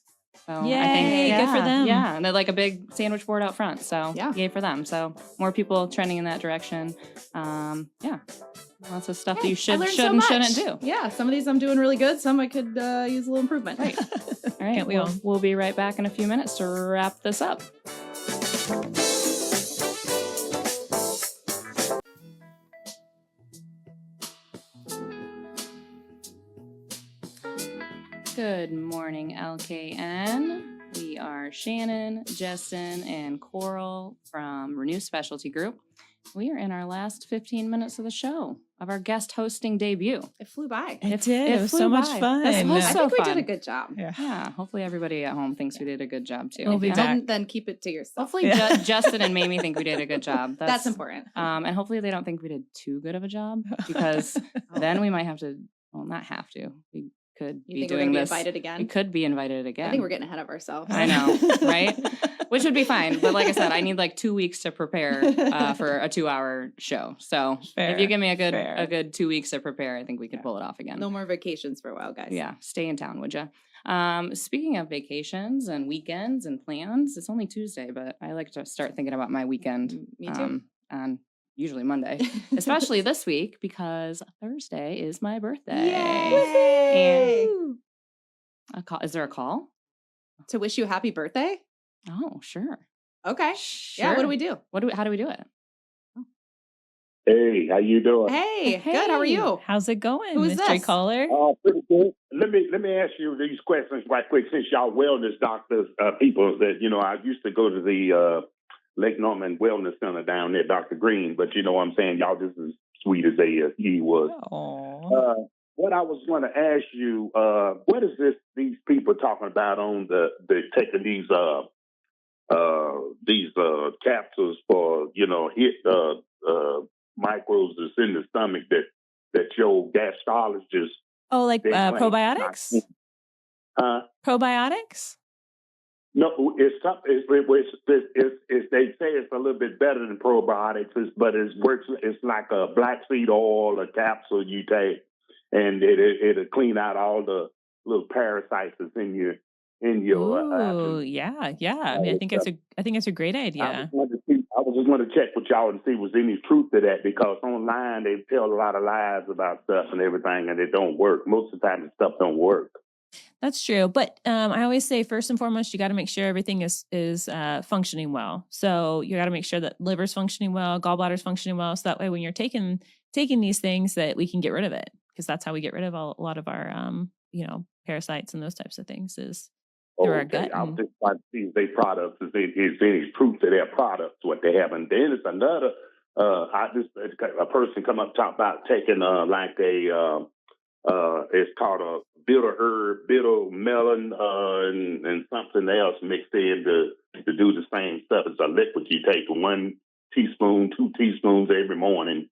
So yay, I think, good for them. Yeah, and they're like a big sandwich board out front. So yay for them. So more people trending in that direction. Lots of stuff that you should and shouldn't do. Yeah, some of these I'm doing really good. Some I could use a little improvement. Right. All right. We'll be right back in a few minutes to wrap this up. Good morning, LKN. We are Shannon, Jesten, and Coral from Renew Specialty Group. We are in our last 15 minutes of the show of our guest hosting debut. It flew by. It did. It was so much fun. This was I so think we fun. did a good job. Yeah. Hopefully everybody at home thinks we did a good job too. We'll be back. Then keep it to yourself. Hopefully Justin and Mamie think we did a good job. That's important. And hopefully they don't think we did too good of a job because then we might have to, not have to. We could You be think we're doing gonna be this. invited again? We could be invited again. I think we're getting ahead of ourselves. I know, right? Which would be fine. But like I said, I need like 2 weeks to prepare for a 2-hour show. So if you give me a good 2 weeks to prepare, I think we could pull it off again. No more vacations for a while, guys. Yeah, stay in town, would you? Speaking of vacations and weekends and plans, it's only Tuesday, but I like to start thinking about my weekend. Me too. On usually Monday, especially this week because Thursday is my birthday. Yay! And a call. Is there a call? To wish you a happy birthday? Oh, sure. Okay. Sure. Yeah, what do we do? How do we do it? Hey, how you doing? Hey, good. How are you? How's it going, Who is mystery this? caller? Pretty good. Let me ask you these questions right quick. Since y'all wellness doctors, people that I used to go to the Lake Norman Wellness Center down there, Dr. Green. But you know what I'm saying, y'all just as sweet as he was. What I was going to ask you, what is these people talking about on the taking these capsules for hit microbes that's in the stomach that your gastrologist. Oh, like probiotics? Probiotics? No, it's something. They say it's a little bit better than probiotics, but it works. It's like a black seed oil, a capsule you take, and it'll clean out all the little parasites that's in your. Ooh, yeah. I mean, I think it's a great idea. I was just going to check with y'all and see was any truth to that, because online they tell a lot of lies about stuff and everything, and it don't work. Most of the time, the stuff don't work. That's true. But I always say, first and foremost, you got to make sure everything is functioning well. So you got to make sure that liver's functioning well, gallbladder's functioning well. So that way, when you're taking these things, that we can get rid of it, because that's how we get rid of a lot of our, parasites and those types of things is through our gut. I was just trying to see if their products, is any proof to their products, what they have. And then it's another, a person come up talk about taking it's called a bitter herb, bitter melon, and something else mixed in to do the same stuff. It's a liquid you take 1 teaspoon, 2 teaspoons every morning.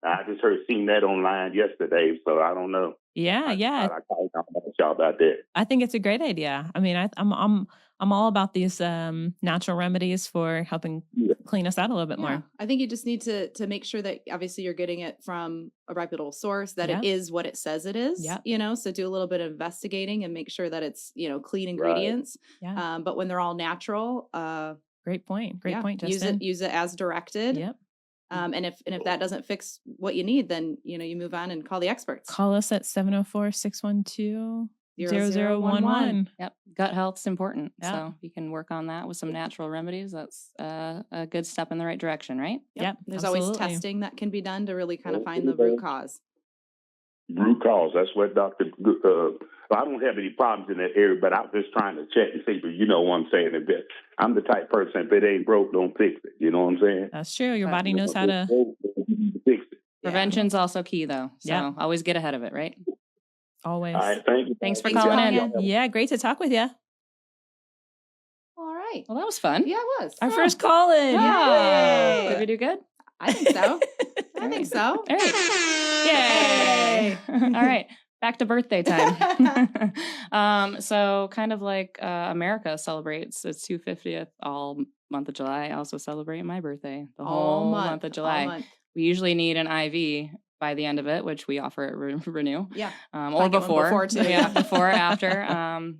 I just seen that online yesterday, so I don't know. Yeah, yeah. I called y'all about that. I think it's a great idea. I mean, I'm all about these natural remedies for helping clean us out a little bit more. I think you just need to make sure that obviously you're getting it from a reputable source, that it is what it says it is. Yeah. So do a little bit of investigating and make sure that it's clean ingredients. Right. Yeah. But when they're all natural, great point. Great point, Jesten. Use it as directed. Yep. And if that doesn't fix what you need, then you move on and call the experts. Call us at 704-612-0011. Yep. Gut health's important. So if you can work on that with some natural remedies, that's a good step in the right direction, right? Yep. There's absolutely. always testing that can be done to really kind of find the root cause. Root cause. That's what Dr. I don't have any problems in that area, but I'm just trying to check and see. But you know what I'm saying? I'm the type person, if it ain't broke, don't fix it. You know what I'm saying? That's true. Your body knows how to fix it. Prevention's also key, though. So always get ahead of it, right? Always. All right. Thank you. Thanks for calling in. Yeah, great to talk with you. All right. Well, that was fun. Yeah, it was. Our first call in. Yay. Did we do good? I think so. I think so. All right. Yay. All right. Back to birthday time. So kind of like America celebrates its 250th all month of July, I also celebrate my birthday the whole month of July. We usually need an IV by the end of it, which we offer at Renew. Yeah. Or before. Before too. Yeah, before or after.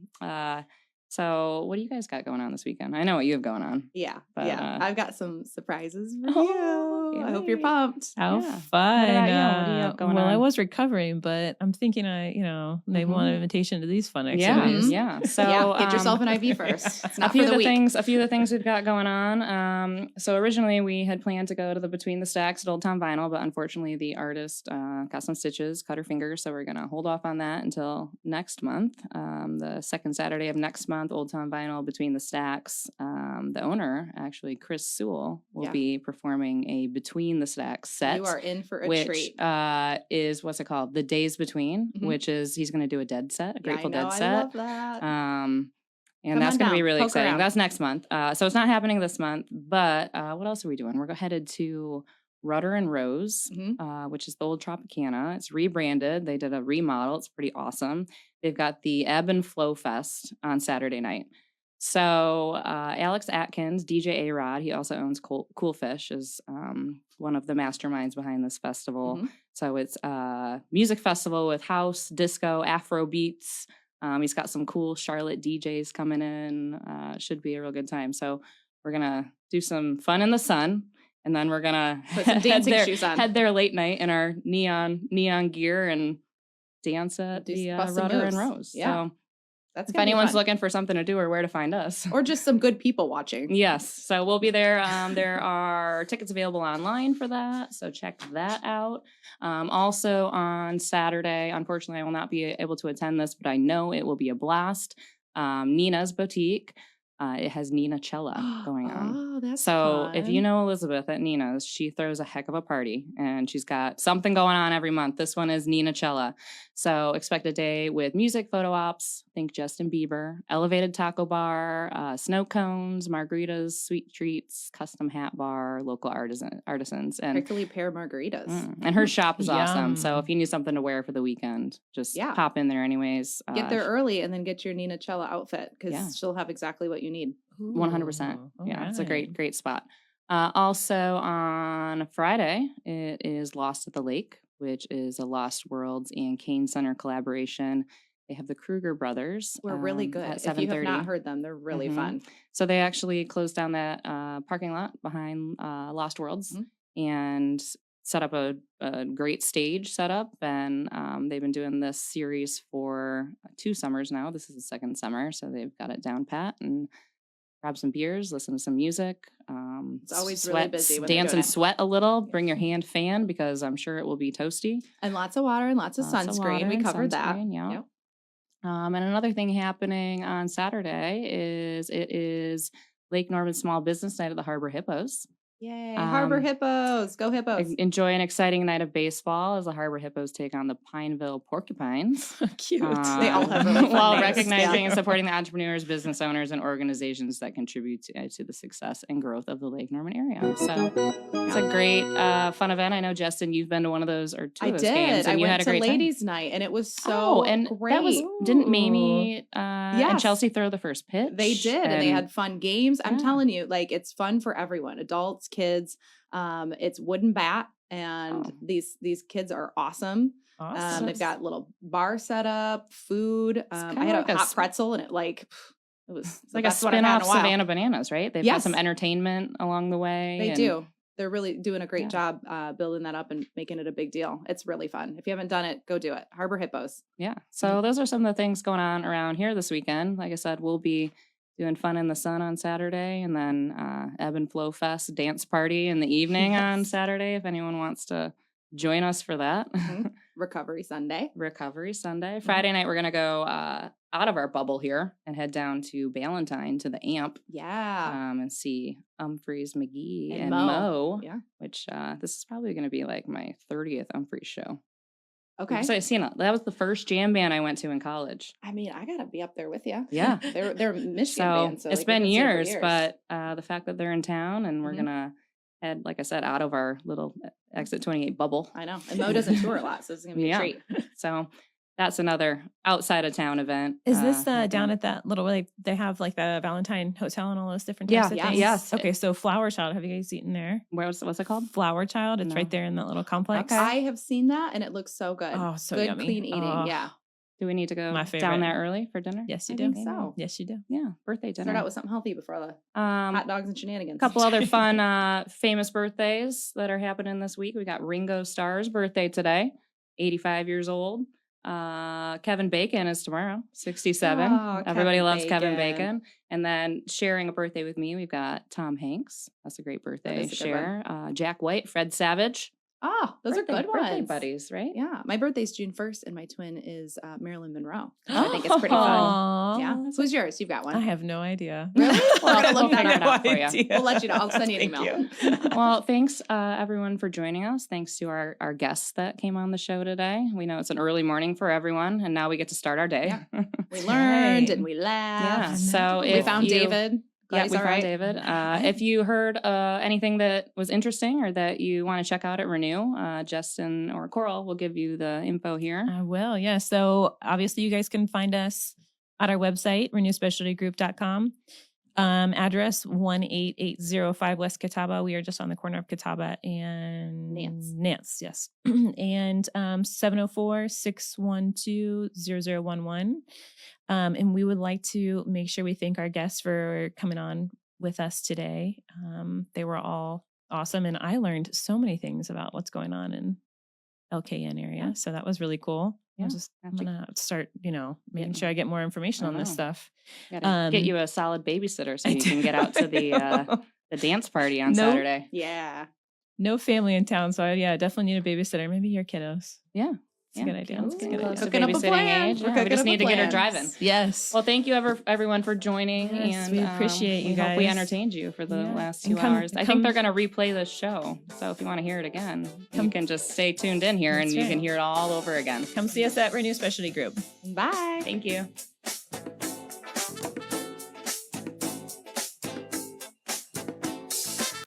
So what do you guys got going on this weekend? I know what you have going on. Yeah. But, I've got some surprises for you. I hope you're pumped. How Yeah. fun. What about you? What do you have going well, on? I was recovering, but I'm thinking maybe want an invitation to these fun activities. Yeah. So get yourself an IV first. It's not a few for the week. A few of the things we've got going on. So originally we had planned to go to the Between the Stacks at Old Town Vinyl, but unfortunately the artist got some stitches, cut her finger, so we're gonna hold off on that until next month. The second Saturday of next month, Old Town Vinyl, Between the Stacks. The owner, actually Chris Sewell, will be performing a Between the Stacks set. You are in for a which treat. Is what's it called? The Days Between, which is he's going to do a Dead set, a Grateful Dead set. I love that. And Come that's on going to be down. really Poke exciting. around. That's next month. So it's not happening this month, but what else are we doing? We're headed to Rudder and Rose, which is the old Tropicana. It's rebranded. They did a remodel. It's pretty awesome. They've got the Ebb and Flow Fest on Saturday night. So Alex Atkins, DJ A-Rod, he also owns Cool Fish, is one of the masterminds behind this festival. So it's a music festival with house, disco, Afro beats. He's got some cool Charlotte DJs coming in. Should be a real good time. So we're going to do some fun in the sun. And then we're going to put some dancing shoes on. Head there late night in our neon gear and dance at the Rudder and Rose. Yeah. So that's if anyone's looking for something to do or where to find us. Or just some good people watching. Yes. So we'll be there. There are tickets available online for that. So check that out. Also on Saturday, unfortunately, I will not be able to attend this, but I know it will be a blast. Nina's Boutique. It has Nina Cella going on. Oh, that's so fun. if you know Elizabeth at Nina's, she throws a heck of a party and she's got something going on every month. This one is Nina Cella. So expect a day with music, photo ops, think Justin Bieber, elevated taco bar, snow cones, margaritas, sweet treats, custom hat bar, local artisans. And prickly pear margaritas. And her shop is awesome. Yum. So if you need something to wear for the weekend, just pop in there anyways. Get there early and then get your Nina Cella outfit because she'll have exactly what you need. 100%. Yeah, right. it's a great spot. Also on Friday, it is Lost at the Lake, which is a Lost Worlds and Kane Center collaboration. They have the Kruger brothers. We're really good. At If you have 7:30. not heard them, they're really fun. So they actually closed down that parking lot behind Lost Worlds and set up a great stage setup. And they've been doing this series for 2 summers now. This is the second summer, so they've got it down pat. And grab some beers, listen to some music. It's always really busy when they're dance doing and it. sweat a little. Bring your hand fan because I'm sure it will be toasty. And lots of water and lots of Lots of sunscreen. water We and covered sunscreen, that. yeah. Yep. And another thing happening on Saturday is it is Lake Norman Small Business Night at the Harbor Hippos. Yay. Harbor Hippos. Go Hippos. Enjoy an exciting night of baseball as the Harbor Hippos take on the Pineville Porcupines. Cute. They all have really fun while names. recognizing and supporting the entrepreneurs, business owners, and organizations that contribute to the success and growth of the Lake Norman area. So it's a great, fun event. I know, Jesten, you've been to one of those or two of those games. And I you went had a to great ladies' time. night, and it was so great. That was, didn't Mamie and Yes. Chelsea throw the first pitch? They did, and they had fun games. I'm telling you, like, it's fun for everyone, adults, kids. It's wooden bat, and these kids are awesome. They've got little bar set up, food. I had a hot pretzel, and it was it's like a spin-off Savannah Bananas, right? They've got some entertainment along the way. They do. They're really doing a great job building that up and making it a big deal. It's really fun. If you haven't done it, go do it. Harbor Hippos. Yeah. So those are some of the things going on around here this weekend. Like I said, we'll be doing Fun in the Sun on Saturday, and then Ebb and Flow Fest dance party in the evening on Saturday if anyone wants to join us for that. Recovery Sunday. Friday night, we're going to go out of our bubble here and head down to Ballantyne to the AMP. Yeah. And see Humphreys, McGee, and Mo. Mo. Yeah. Which this is probably going to be like my 30th Humphreys show. Okay. So I've seen it. That was the first jam band I went to in college. I mean, I gotta be up there with you. Yeah. they're a Michigan band. So it's like, been we've here for years, but the fact that they're in town and we're gonna head, like I said, out of our little Exit 28 bubble. I know. And Mo doesn't tour a lot, so it's gonna be a treat. So that's another outside of town event. Is this down at that little, like they have like the Valentine Hotel and all those different types of things? Yes. Okay, so Flower Child, have you guys eaten there? What's it called? Flower Child. It's right there in that little complex. Okay. I have seen that, and it looks so good. Oh, so good, yummy. clean eating. Yeah. Do we need to go My favorite. down there early for dinner? Yes, you I do. think so. Yes, you do. Yeah, birthday dinner. Start out with something healthy before the hot dogs and shenanigans. A couple other fun, famous birthdays that are happening this week. We got Ringo Starr's birthday today, 85 years old. Kevin Bacon is tomorrow, 67. Oh, Everybody Kevin loves Kevin Bacon. Bacon. And then sharing a birthday with me, we've got Tom Hanks. That's a great birthday is a good share. Jack White, Fred Savage. Oh, those are good Birthday ones. buddies, right? Yeah. My birthday's June 1st, and my twin is Marilyn Monroe. So I think it's pretty fun. Yeah. Who's yours? You've got one. I have no idea. Really? We're gonna look We'll that figure it out for idea. you. We'll let you know. I'll send you an Thank email. Well, thanks everyone for joining us. Thanks to our guests that came on the show today. We know it's an early morning for everyone, and now we get to start our day. Yeah. We learned and we laughed. Yeah. So we if found you- David. Glad Yeah, he's we all found right. David. If you heard anything that was interesting or that you want to check out at Renew, Jesten or Coral will give you the info here. I will, yeah. So obviously you guys can find us at our website, renewspecialtygroup.com. Address 18805 West Catawba. We are just on the corner of Catawba and Nance, yes. And 704-612-0011. And we would like to make sure we thank our guests for coming on with us today. They were all awesome, and I learned so many things about what's going on in LKN area. So that was really cool. Yeah, I'm gonna start, making sure I get more information on this stuff. Gotta get you a solid babysitter so you can get out to the dance party on Saturday. Yeah. No family in town, so I definitely need a babysitter. Maybe your kiddos. Yeah. It's a good idea. It's a good idea. Close to Cooking up a babysitting plan. age. We're Yeah, we cooking just up need to get her plans. driving. Yes. Well, thank you everyone for joining. Yes, and we appreciate you we hope we guys. entertained you for the last 2 And come- hours. I think they're going to replay this show. So if you want to hear it again, you can just stay tuned in here and That's you right. can hear it all over again. Come see us at Renew Specialty Group. Bye. Thank you.